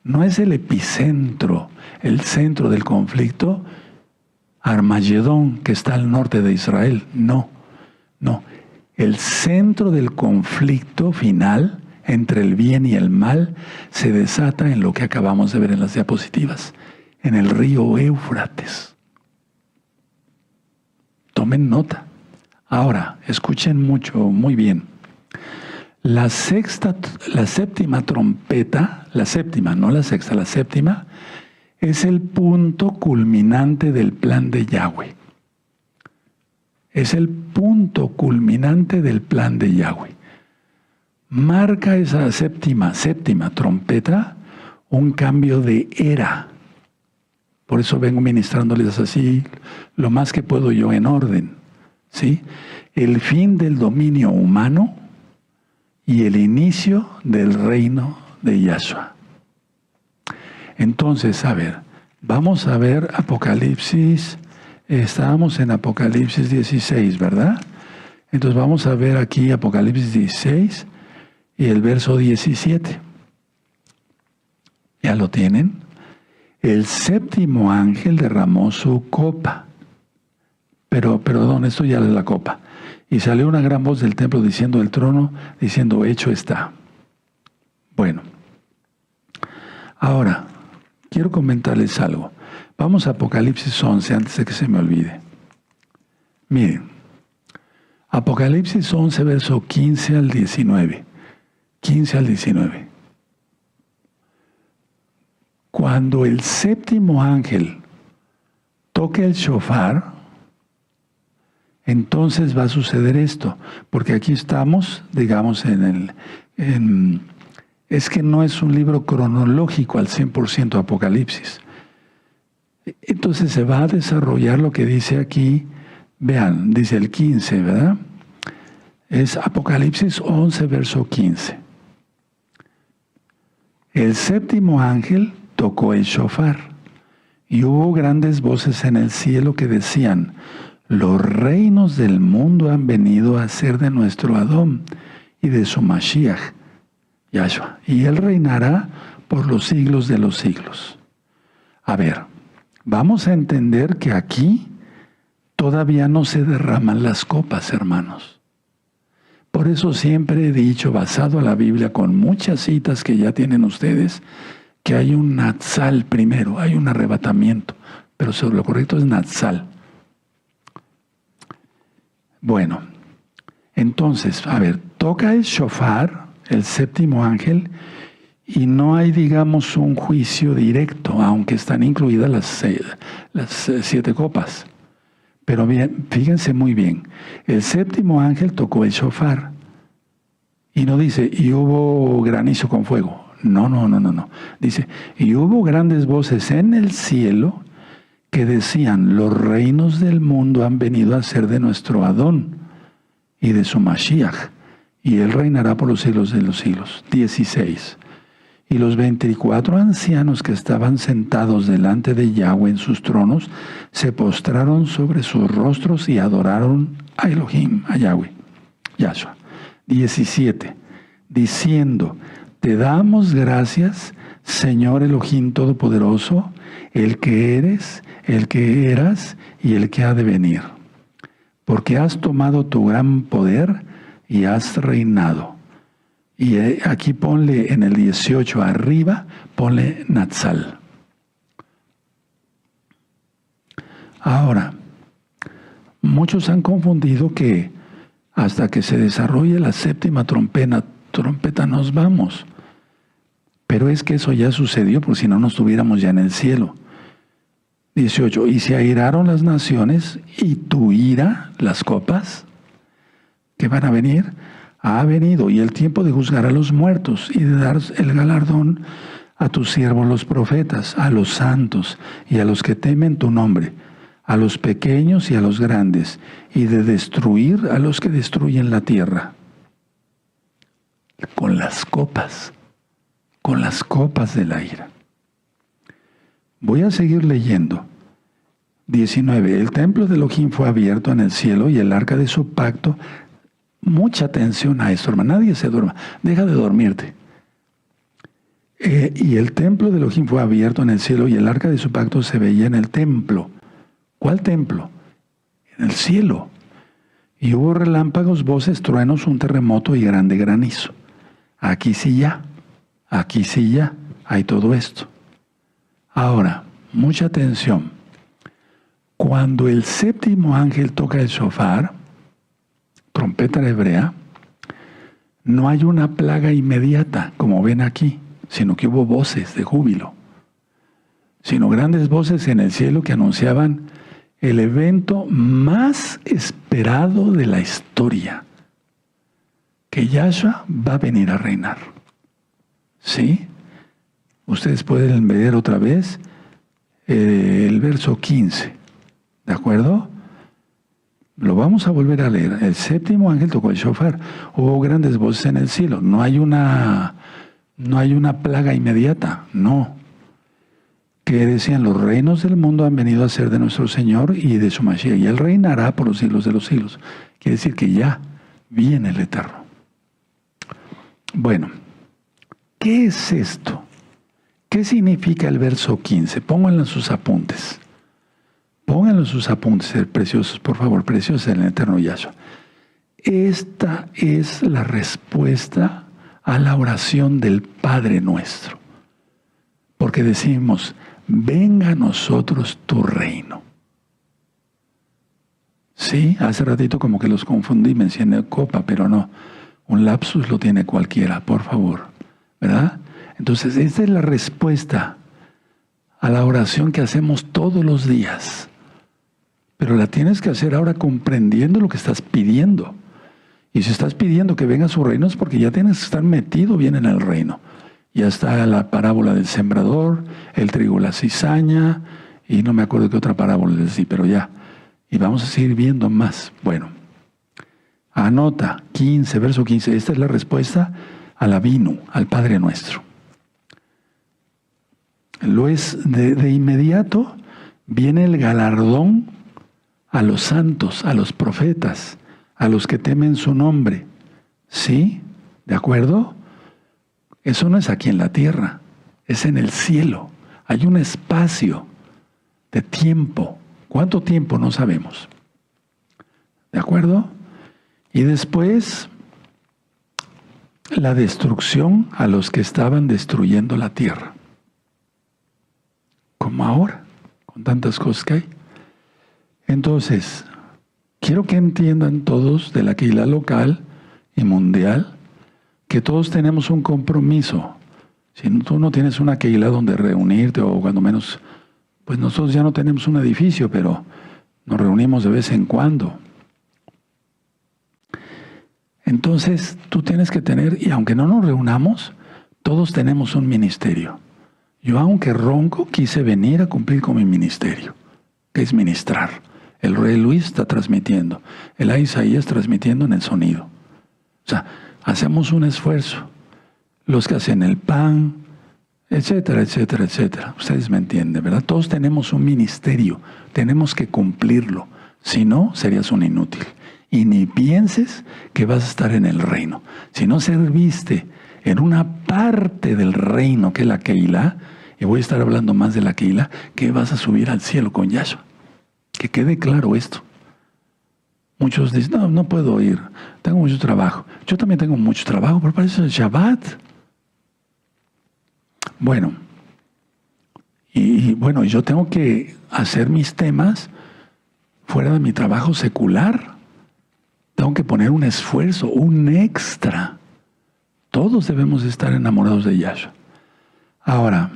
no es el epicentro, el centro del conflicto, Armagedón, que está al norte de Israel. No. El centro del conflicto final entre el bien y el mal se desata en lo que acabamos de ver en las diapositivas, en el río Éufrates. Tomen nota. Ahora, escuchen muy bien. La séptima trompeta, la séptima, no la sexta, la séptima, es el punto culminante del plan de Yahweh. Es el punto culminante del plan de Yahweh. Marca esa séptima trompeta un cambio de era. Por eso vengo ministrándoles así lo más que puedo yo en orden. ¿Sí? El fin del dominio humano y el inicio del reino de Yahshua. Entonces, a ver, vamos a ver Apocalipsis. Estábamos en Apocalipsis 16, ¿verdad? Entonces vamos a ver aquí Apocalipsis 16 y el verso 17. ¿Ya lo tienen? El séptimo ángel derramó su copa. Perdón, esto ya es la copa. Y salió una gran voz del templo diciendo del trono, diciendo, hecho está. Bueno, ahora, quiero comentarles algo. Vamos a Apocalipsis 11 antes de que se me olvide. Miren, Apocalipsis 11, verso 15 al 19. 15 al 19. Cuando el séptimo ángel toque el shofar, entonces va a suceder esto, porque aquí estamos, digamos, es que no es un libro cronológico al 100% Apocalipsis. Entonces se va a desarrollar lo que dice aquí, vean, dice el 15, ¿verdad? Es Apocalipsis 11, verso 15. El séptimo ángel tocó el shofar, y hubo grandes voces en el cielo que decían, los reinos del mundo han venido a ser de nuestro Adón y de su Mashiach, Yahshua, y él reinará por los siglos de los siglos. A ver, vamos a entender que aquí todavía no se derraman las copas, hermanos. Por eso siempre he dicho, basado a la Biblia, con muchas citas que ya tienen ustedes, que hay un natsal primero, hay un arrebatamiento, pero lo correcto es natsal. Bueno, entonces, a ver, toca el shofar, el séptimo ángel, y no hay, digamos, un juicio directo, aunque están incluidas las 7 copas. Pero bien, fíjense muy bien, el séptimo ángel tocó el shofar, y no dice, y hubo granizo con fuego. No. Dice, y hubo grandes voces en el cielo que decían, los reinos del mundo han venido a ser de nuestro Adón y de su Mashiach, y él reinará por los siglos de los siglos. 16. Y los 24 ancianos que estaban sentados delante de Yahweh en sus tronos, se postraron sobre sus rostros y adoraron a Elohim, a Yahweh, Yahshua. 17. Diciendo, te damos gracias, Señor Elohim Todopoderoso, el que eres, el que eras y el que ha de venir, porque has tomado tu gran poder y has reinado. Y aquí ponle en el 18 arriba, ponle Natsal. Ahora, muchos han confundido que hasta que se desarrolle la séptima trompeta nos vamos. Pero es que eso ya sucedió, porque si no, no estuviéramos ya en el cielo. 18. Y se airaron las naciones, y tu ira, las copas, que van a venir, ha venido, y el tiempo de juzgar a los muertos, y de dar el galardón a tus siervos los profetas, a los santos, y a los que temen tu nombre, a los pequeños y a los grandes, y de destruir a los que destruyen la tierra. Con las copas de la ira. Voy a seguir leyendo. 19. El templo de Elohim fue abierto en el cielo y el arca de su pacto. Mucha atención a esto, hermano. Nadie se duerma. Deja de dormirte. Y el templo de Elohim fue abierto en el cielo y el arca de su pacto se veía en el templo. ¿Cuál templo? En el cielo. Y hubo relámpagos, voces, truenos, un terremoto y grande granizo. Aquí sí ya hay todo esto. Ahora, mucha atención. Cuando el séptimo ángel toca el shofar, trompeta hebrea, no hay una plaga inmediata, como ven aquí, sino que hubo voces de júbilo, sino grandes voces en el cielo que anunciaban el evento más esperado de la historia, que Yahshua va a venir a reinar. ¿Sí? Ustedes pueden ver otra vez el verso 15. ¿De acuerdo? Lo vamos a volver a leer. El séptimo ángel tocó el shofar. Hubo grandes voces en el cielo. No hay una plaga inmediata. No. Que decían, los reinos del mundo han venido a ser de nuestro Señor y de su Mashiach. Y Él reinará por los siglos de los siglos. Quiere decir que ya viene el Eterno. Bueno. ¿Qué es esto? ¿Qué significa el verso 15? Pónganlo en sus apuntes. Pónganlo en sus apuntes, preciosos, por favor, preciosos en el eterno Yahshua. Esta es la respuesta a la oración del Padre nuestro. Porque decimos, venga a nosotros tu reino. Sí, hace ratito como que los confundí, mencioné copa, pero no. Un lapsus lo tiene cualquiera, por favor. ¿Verdad? Entonces, esta es la respuesta a la oración que hacemos todos los días. Pero la tienes que hacer ahora comprendiendo lo que estás pidiendo. Y si estás pidiendo que venga su reino es porque ya tienes que estar metido bien en el reino. Ya está la parábola del sembrador, el trigo, la cizaña, y no me acuerdo qué otra parábola les di, pero ya. Y vamos a seguir viendo más. Bueno, anota 15, verso 15. Esta es la respuesta al Avinu, al Padre nuestro. Lo es de inmediato, viene el galardón a los santos, a los profetas, a los que temen su nombre. ¿Sí? ¿De acuerdo? Eso no es aquí en la tierra, es en el cielo. Hay un espacio de tiempo. ¿Cuánto tiempo? No sabemos. ¿De acuerdo? Y después, la destrucción a los que estaban destruyendo la tierra. Como ahora, con tantas cosas que hay. Entonces, quiero que entiendan todos de la Keilah local y mundial que todos tenemos un compromiso. Si tú no tienes una Keilah donde reunirte, o cuando menos, pues nosotros ya no tenemos un edificio, pero nos reunimos de vez en cuando. Entonces, tú tienes que tener, y aunque no nos reunamos, todos tenemos un ministerio. Yo, aunque ronco, quise venir a cumplir con mi ministerio, que es ministrar. El rey Luis está transmitiendo, el Isaías transmitiendo en el sonido. O sea, hacemos un esfuerzo. Los que hacen el pan, etcétera, etcétera, etcétera. Ustedes me entienden, ¿verdad? Todos tenemos un ministerio, tenemos que cumplirlo. Si no, serías un inútil. Y ni pienses que vas a estar en el reino. Si no serviste en una parte del reino que es la Keilah, y voy a estar hablando más de la Keilah, que vas a subir al cielo con Yahshua. Que quede claro esto. Muchos dicen, no puedo ir, tengo mucho trabajo. Yo también tengo mucho trabajo, pero para eso es Shabbat. Bueno, y bueno, yo tengo que hacer mis temas fuera de mi trabajo secular. Tengo que poner un esfuerzo, un extra. Todos debemos estar enamorados de Yahshua. Ahora,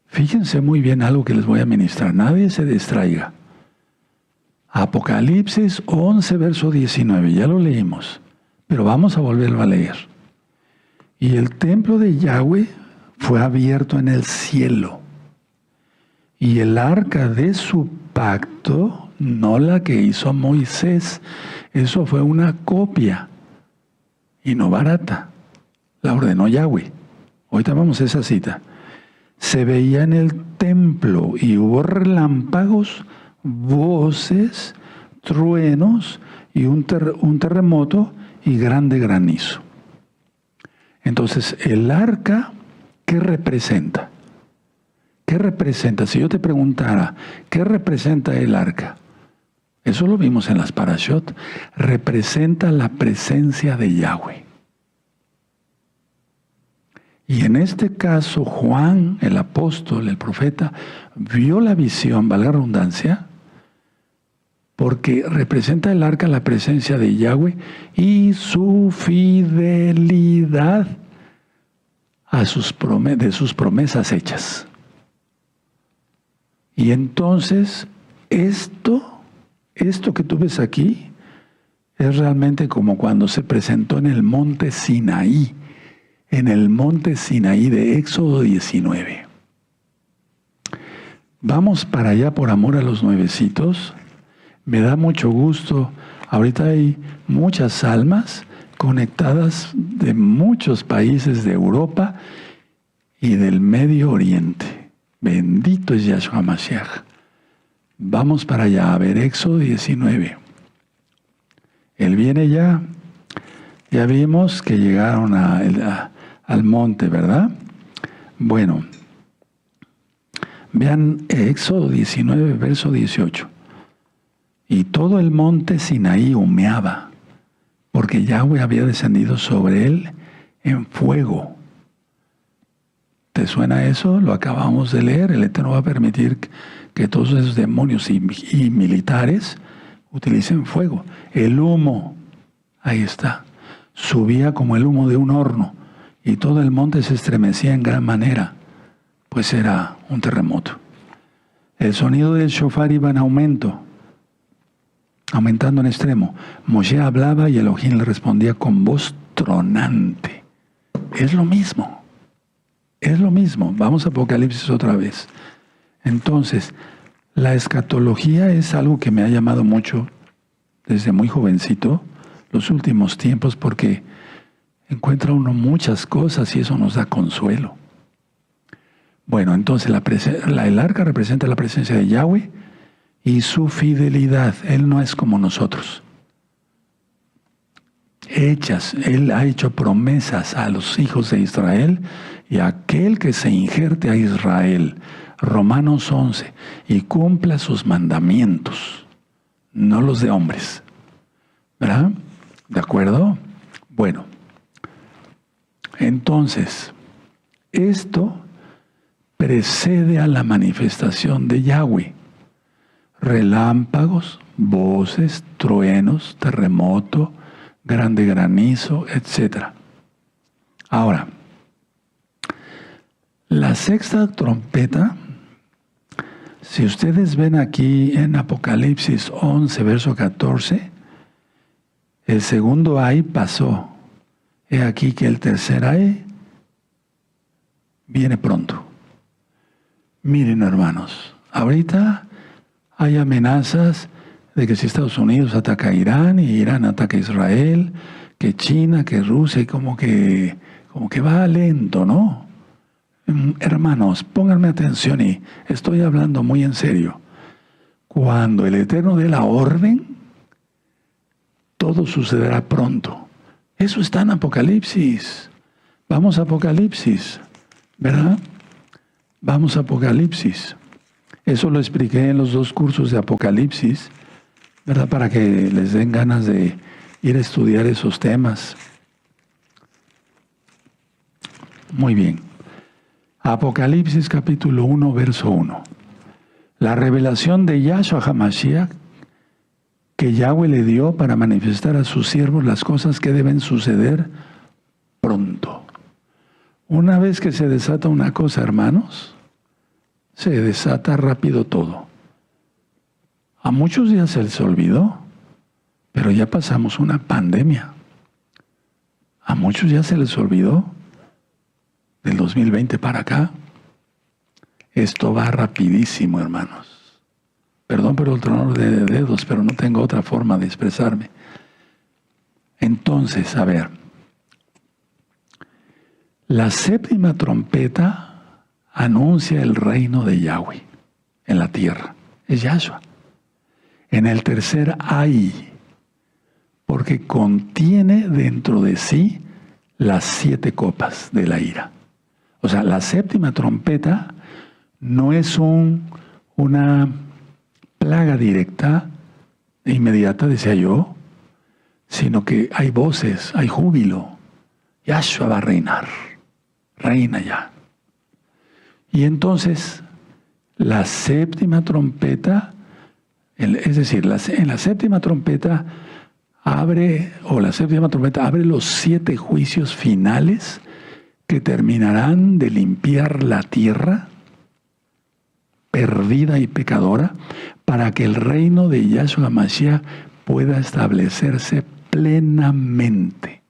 fíjense muy bien algo que les voy a ministrar. Nadie se distraiga. Apocalipsis 11, verso 19. Ya lo leímos, pero vamos a volverlo a leer. Y el templo de Yahweh fue abierto en el cielo. Y el arca de su pacto, no la que hizo Moisés, eso fue una copia y no barata. La ordenó Yahweh. Ahorita vamos a esa cita. Se veía en el templo y hubo relámpagos, voces, truenos y un terremoto y grande granizo. Entonces, el arca, ¿qué representa? ¿Qué representa? Si yo te preguntara, ¿qué representa el arca? Eso lo vimos en las parashot. Representa la presencia de Yahweh. Y en este caso, Juan, el apóstol, el profeta, vio la visión, valga la redundancia, porque representa el arca la presencia de Yahweh y su fidelidad a sus promesas hechas. Y entonces, esto que tú ves aquí, es realmente como cuando se presentó en el monte Sinaí, de Éxodo 19. Vamos para allá por amor a los nuevecitos. Me da mucho gusto. Ahorita hay muchas almas conectadas de muchos países de Europa y del Medio Oriente. Bendito es Yahshua Mashiach. Vamos para allá a ver Éxodo 19. Él viene ya. Ya vimos que llegaron al monte, ¿verdad? Bueno, vean Éxodo 19, verso 18. Y todo el monte Sinaí humeaba, porque Yahweh había descendido sobre él en fuego. ¿Te suena eso? Lo acabamos de leer. El Eterno va a permitir que todos esos demonios y militares utilicen fuego. El humo, ahí está, subía como el humo de un horno y todo el monte se estremecía en gran manera, pues era un terremoto. El sonido del shofar iba en aumento, aumentando en extremo. Moshe hablaba y Elohim le respondía con voz tronante. Es lo mismo. Es lo mismo. Vamos a Apocalipsis otra vez. Entonces, la escatología es algo que me ha llamado mucho desde muy jovencito, los últimos tiempos, porque encuentra uno muchas cosas y eso nos da consuelo. Bueno, entonces el arca representa la presencia de Yahweh y su fidelidad. Él no es como nosotros. Él ha hecho promesas a los hijos de Israel y a aquel que se injerte a Israel, Romanos 11, y cumpla sus mandamientos, no los de hombres. ¿Verdad? ¿De acuerdo? Bueno, entonces, esto precede a la manifestación de Yahweh. Relámpagos, voces, truenos, terremoto, grande granizo, etc. Ahora, la sexta trompeta, si ustedes ven aquí en Apocalipsis 11, verso 14, el segundo ay pasó. He aquí que el tercer ay viene pronto. Miren, hermanos, ahorita hay amenazas de que si Estados Unidos ataca a Irán y Irán ataca a Israel, que China, que Rusia, y como que va lento, ¿no? Hermanos, pónganme atención y estoy hablando muy en serio. Cuando el Eterno dé la orden, todo sucederá pronto. Eso está en Apocalipsis. Vamos a Apocalipsis, ¿verdad? Vamos a Apocalipsis. Eso lo expliqué en los 2 cursos de Apocalipsis, ¿verdad? Para que les den ganas de ir a estudiar esos temas. Muy bien. Apocalipsis capítulo 1, verso 1. La revelación de Yahshua HaMashiach, que Yahweh le dio para manifestar a sus siervos las cosas que deben suceder pronto. Una vez que se desata una cosa, hermanos, se desata rápido todo. A muchos ya se les olvidó, pero ya pasamos una pandemia. A muchos ya se les olvidó del 2020 para acá. Esto va rapidísimo, hermanos. Perdón por el tronador de dedos, pero no tengo otra forma de expresarme. Entonces, a ver, la séptima trompeta anuncia el reino de Yahweh en la tierra. Es Yahshua. En el tercer ay, porque contiene dentro de sí las 7 copas de la ira. O sea, la séptima trompeta no es una plaga directa e inmediata, decía yo, sino que hay voces, hay júbilo. Yahshua va a reinar, reina ya. Y entonces, la séptima trompeta, es decir, en la séptima trompeta abre los 7 juicios finales que terminarán de limpiar la tierra perdida y pecadora para que el reino de Yahshua Mashiach pueda establecerse plenamente.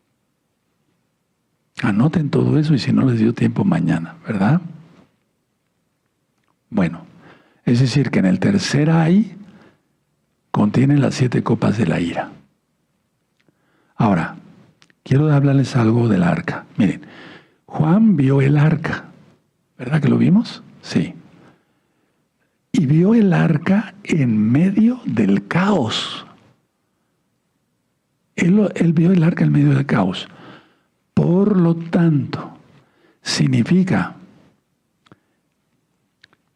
Anoten todo eso y si no les dio tiempo mañana, ¿verdad? Bueno, es decir que en el tercer ay contiene las 7 copas de la ira. Ahora, quiero hablarles algo del arca. Miren, Juan vio el arca, ¿verdad que lo vimos? Sí. Y vio el arca en medio del caos. Él vio el arca en medio del caos. Por lo tanto, significa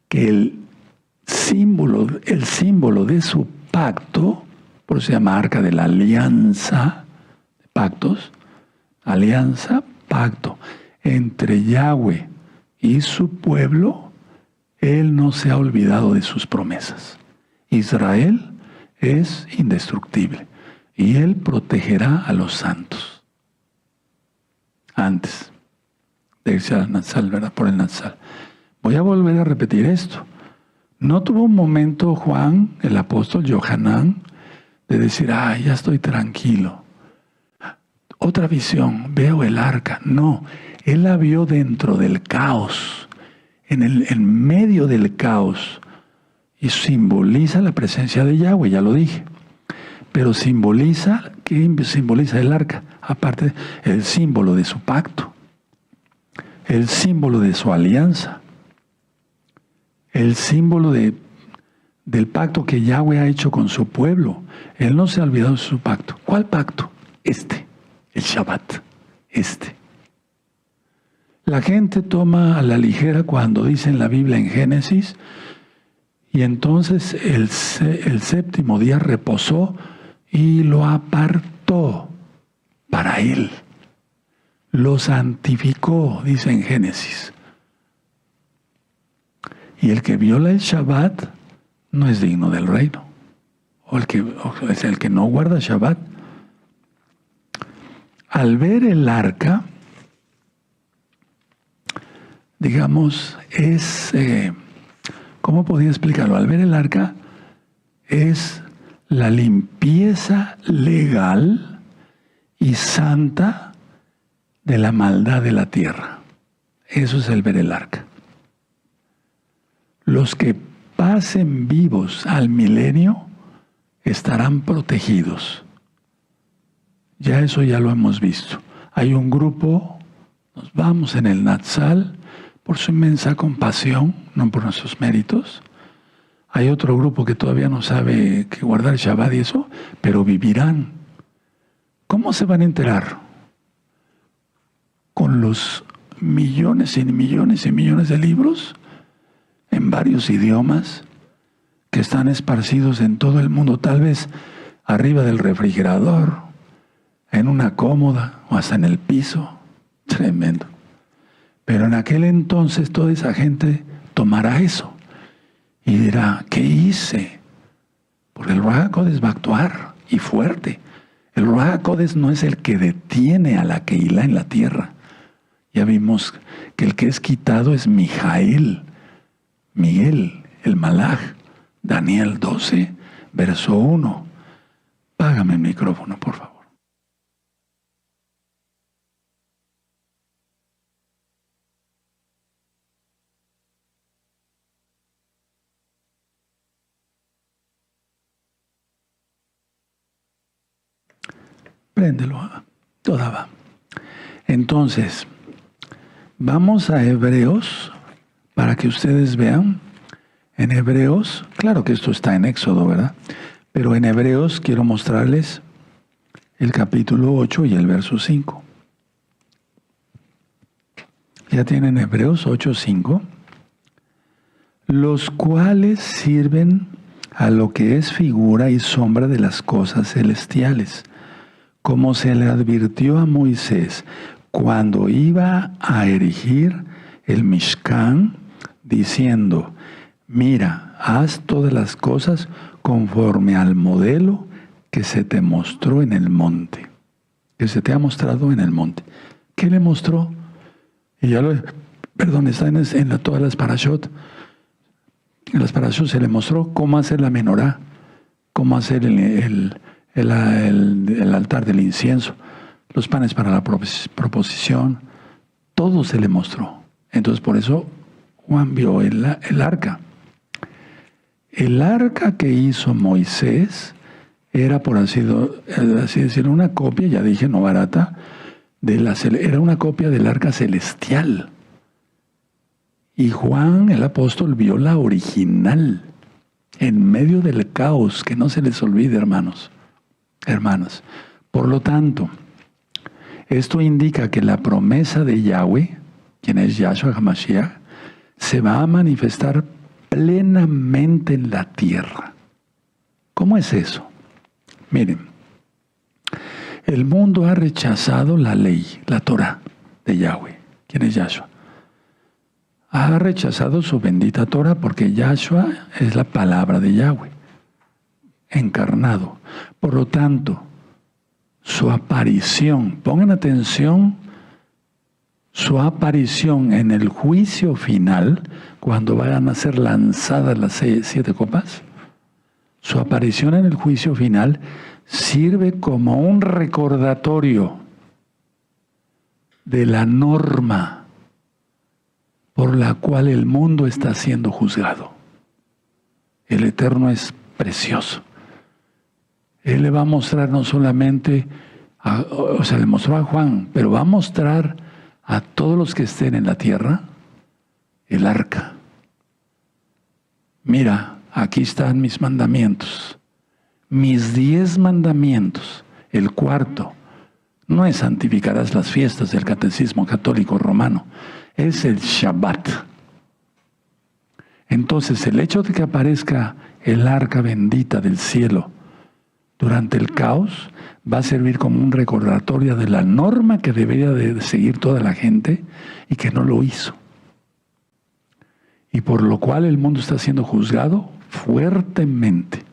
que el símbolo de su pacto, por eso se llama arca de la alianza, pactos, alianza, pacto, entre Yahweh y su pueblo, Él no se ha olvidado de sus promesas. Israel es indestructible y Él protegerá a los santos. Antes de irse al Natsal, ¿verdad? Por el Natsal. Voy a volver a repetir esto. No tuvo un momento Juan, el apóstol Yohanan, de decir, ya estoy tranquilo. Otra visión, veo el arca. No, él la vio dentro del caos, en medio del caos. Y simboliza la presencia de Yahweh, ya lo dije. Pero simboliza, ¿qué simboliza el arca? Aparte, el símbolo de su pacto, el símbolo de su alianza, el símbolo del pacto que Yahweh ha hecho con su pueblo. Él no se ha olvidado de su pacto. ¿Cuál pacto? El Shabbat, La gente toma a la ligera cuando dice en la Biblia en Génesis, y entonces el séptimo día reposó y lo apartó para él. Lo santificó, dice en Génesis. Y el que viola el Shabbat no es digno del reino. O es el que no guarda Shabbat. Al ver el arca, digamos, ¿cómo podía explicarlo? Al ver el arca es la limpieza legal y santa de la maldad de la tierra. Eso es el ver el arca. Los que pasen vivos al milenio estarán protegidos. Eso ya lo hemos visto. Hay un grupo, nos vamos en el Natsal por su inmensa compasión, no por nuestros méritos. Hay otro grupo que todavía no sabe que guardar el Shabbat y eso, pero vivirán. ¿Cómo se van a enterar? Con los millones y millones y millones de libros en varios idiomas que están esparcidos en todo el mundo, tal vez arriba del refrigerador, en una cómoda o hasta en el piso. Tremendo. Pero en aquel entonces toda esa gente tomará eso y dirá, ¿qué hice? Porque el Ruach HaKodesh va a actuar y fuerte. El Ruach HaKodesh no es el que detiene a la Keilah en la tierra. Ya vimos que el que es quitado es Miguel, el Malaj. Daniel 12, verso 1. Págame el micrófono, por favor. Préndelo, toda va. Entonces, vamos a Hebreos para que ustedes vean. En Hebreos, claro que esto está en Éxodo, ¿verdad? Pero en Hebreos quiero mostrarles el capítulo 8 y el verso 5. Ya tienen Hebreos 8, 5. Los cuales sirven a lo que es figura y sombra de las cosas celestiales, como se le advirtió a Moisés cuando iba a erigir el Mishkan, diciendo: mira, haz todas las cosas conforme al modelo que se te mostró en el monte. Que se te ha mostrado en el monte. ¿Qué le mostró? Y ya está en todas las parashot. En las parashot se le mostró cómo hacer la menorá, cómo hacer el altar del incienso, los panes para la proposición. Todo se le mostró. Entonces por eso Juan vio el arca. El arca que hizo Moisés era, por así decirlo, una copia, ya dije, no barata, era una copia del arca celestial. Y Juan, el apóstol, vio la original, en medio del caos, que no se les olvide, hermanos, hermanas. Por lo tanto, esto indica que la promesa de Yahweh, quien es Yahshua HaMashiach, se va a manifestar plenamente en la tierra. ¿Cómo es eso? Miren, el mundo ha rechazado la ley, la Torah de Yahweh, quien es Yahshua. Ha rechazado su bendita Torah porque Yahshua es la palabra de Yahweh, encarnado. Por lo tanto, su aparición, pongan atención, su aparición en el juicio final, cuando vayan a ser lanzadas las 7 copas, su aparición en el juicio final sirve como un recordatorio de la norma por la cual el mundo está siendo juzgado. El Eterno es precioso. Él le va a mostrar no solamente, le mostró a Juan, pero va a mostrar a todos los que estén en la tierra el arca. Mira, aquí están mis mandamientos, mis 10 mandamientos. El cuarto no es santificarás las fiestas del catecismo católico romano, es el Shabbat. Entonces, el hecho de que aparezca el arca bendita del cielo durante el caos va a servir como un recordatorio de la norma que debería de seguir toda la gente y que no lo hizo. Y por lo cual el mundo está siendo juzgado fuertemente.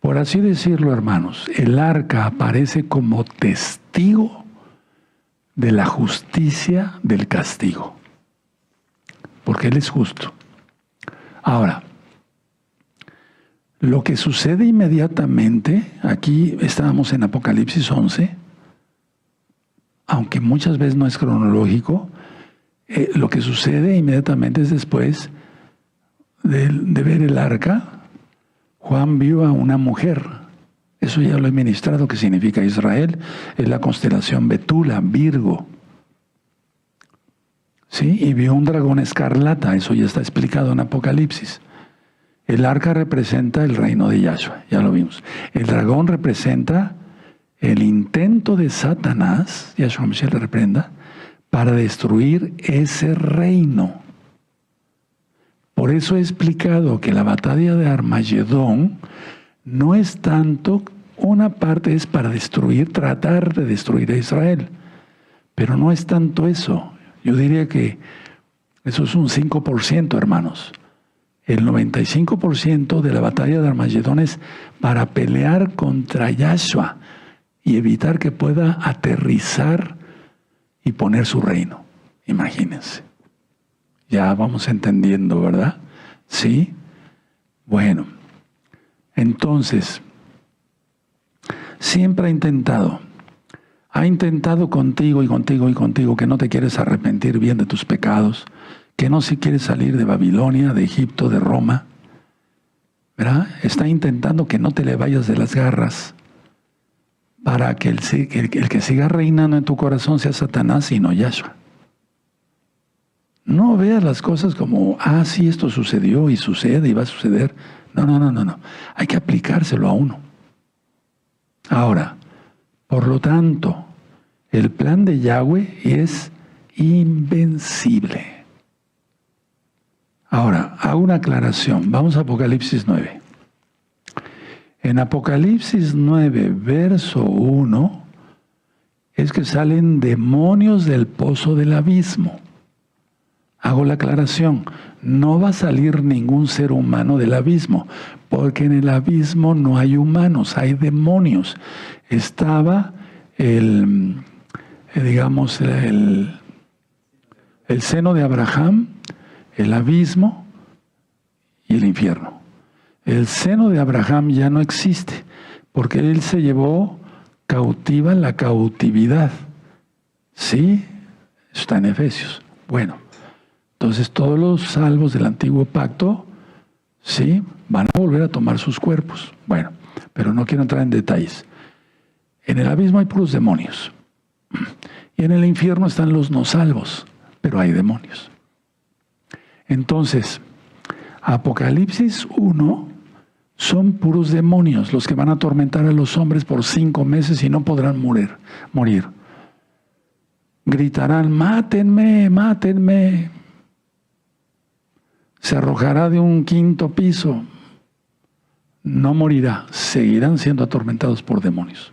Por así decirlo, hermanos, el arca aparece como testigo de la justicia del castigo, porque Él es justo. Ahora, lo que sucede inmediatamente, aquí estábamos en Apocalipsis 11, aunque muchas veces no es cronológico, lo que sucede inmediatamente es después de ver el arca. Juan vio a una mujer. Eso ya lo he ministrado, que significa Israel. Es la constelación Betula, Virgo. ¿Sí? Y vio un dragón escarlata. Eso ya está explicado en Apocalipsis. El arca representa el reino de Yahshua. Ya lo vimos. El dragón representa el intento de Satanás, Yahshua Mashiach le reprenda, para destruir ese reino. Por eso he explicado que la batalla de Armagedón no es tanto, una parte es para destruir, tratar de destruir a Israel, pero no es tanto eso. Yo diría que eso es un 5%, hermanos. El 95% de la batalla de Armagedón es para pelear contra Yahshua y evitar que pueda aterrizar y poner su reino. Imagínense. Ya vamos entendiendo, ¿verdad? ¿Sí? Bueno, entonces, siempre ha intentado contigo y contigo y contigo que no te quieres arrepentir bien de tus pecados, que no si quieres salir de Babilonia, de Egipto, de Roma, ¿verdad? Está intentando que no te le vayas de las garras para que el que siga reinando en tu corazón sea Satanás y no Yahshua. No veas las cosas como, sí, esto sucedió y sucede y va a suceder. No. Hay que aplicárselo a uno. Ahora, por lo tanto, el plan de Yahweh es invencible. Ahora, hago una aclaración. Vamos a Apocalipsis 9. En Apocalipsis 9, verso 1, es que salen demonios del pozo del abismo. Hago la aclaración, no va a salir ningún ser humano del abismo, porque en el abismo no hay humanos, hay demonios. Estaba el seno de Abraham, el abismo y el infierno. El seno de Abraham ya no existe, porque él se llevó cautiva la cautividad. ¿Sí? Está en Efesios. Bueno. Entonces todos los salvos del antiguo pacto, sí, van a volver a tomar sus cuerpos. Bueno, pero no quiero entrar en detalles. En el abismo hay puros demonios. Y en el infierno están los no salvos, pero hay demonios. Entonces, Apocalipsis 1 son puros demonios los que van a atormentar a los hombres por 5 meses y no podrán morir. Gritarán, mátenme, mátenme. Se arrojará de un 5.º piso. No morirá. Seguirán siendo atormentados por demonios.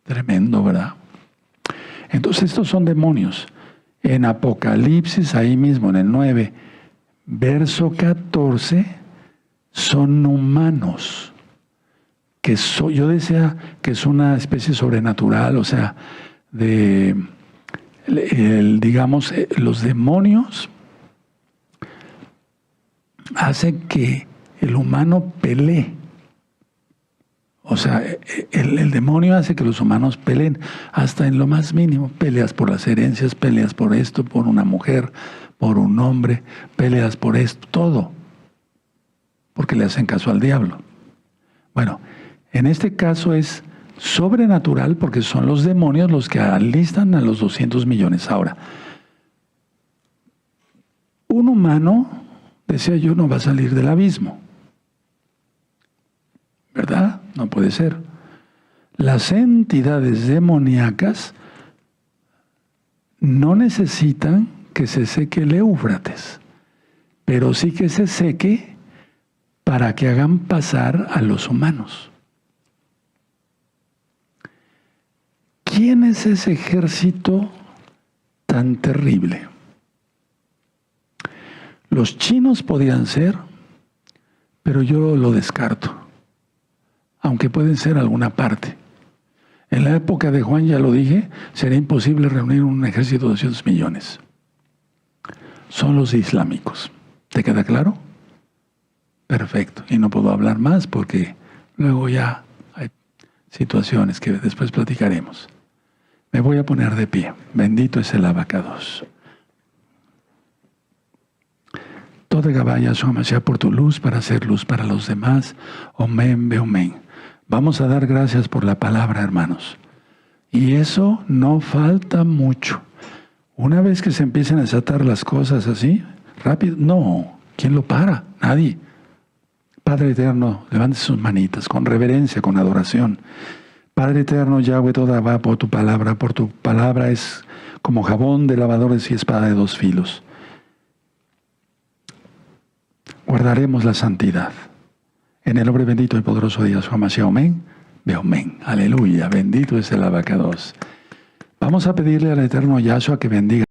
Tremendo, ¿verdad? Entonces estos son demonios. En Apocalipsis, ahí mismo en el 9, verso 14, son humanos. Yo decía que es una especie sobrenatural, o sea, los demonios hace que el humano pelee. O sea, el demonio hace que los humanos peleen hasta en lo más mínimo. Peleas por las herencias, peleas por esto, por una mujer, por un hombre, peleas por esto, todo. Porque le hacen caso al diablo. Bueno, en este caso es sobrenatural porque son los demonios los que alistan a los 200 millones. Ahora, un humano, decía yo, no va a salir del abismo. ¿Verdad? No puede ser. Las entidades demoníacas no necesitan que se seque el Éufrates, pero sí que se seque para que hagan pasar a los humanos. ¿Quién es ese ejército tan terrible? Los chinos podían ser, pero yo lo descarto. Aunque pueden ser alguna parte. En la época de Juan, ya lo dije, sería imposible reunir un ejército de 200 millones. Son los islámicos. ¿Te queda claro? Perfecto. Y no puedo hablar más porque luego ya hay situaciones que después platicaremos. Me voy a poner de pie. Bendito es el abacados. Toda Gabaya Yahshua por tu luz para hacer luz para los demás. Omen, beomen. Vamos a dar gracias por la palabra, hermanos. Y eso no falta mucho. Una vez que se empiecen a desatar las cosas así, rápido, no. ¿Quién lo para? Nadie. Padre eterno, levante sus manitas con reverencia, con adoración. Padre eterno, Yahweh, toda va por tu palabra es como jabón de lavadores y espada de 2 filos. Guardaremos la santidad. En el nombre bendito y poderoso de Yahshua Mashiach, amén. Amén. Aleluya. Bendito es el abacados. Vamos a pedirle al eterno Yahshua que bendiga.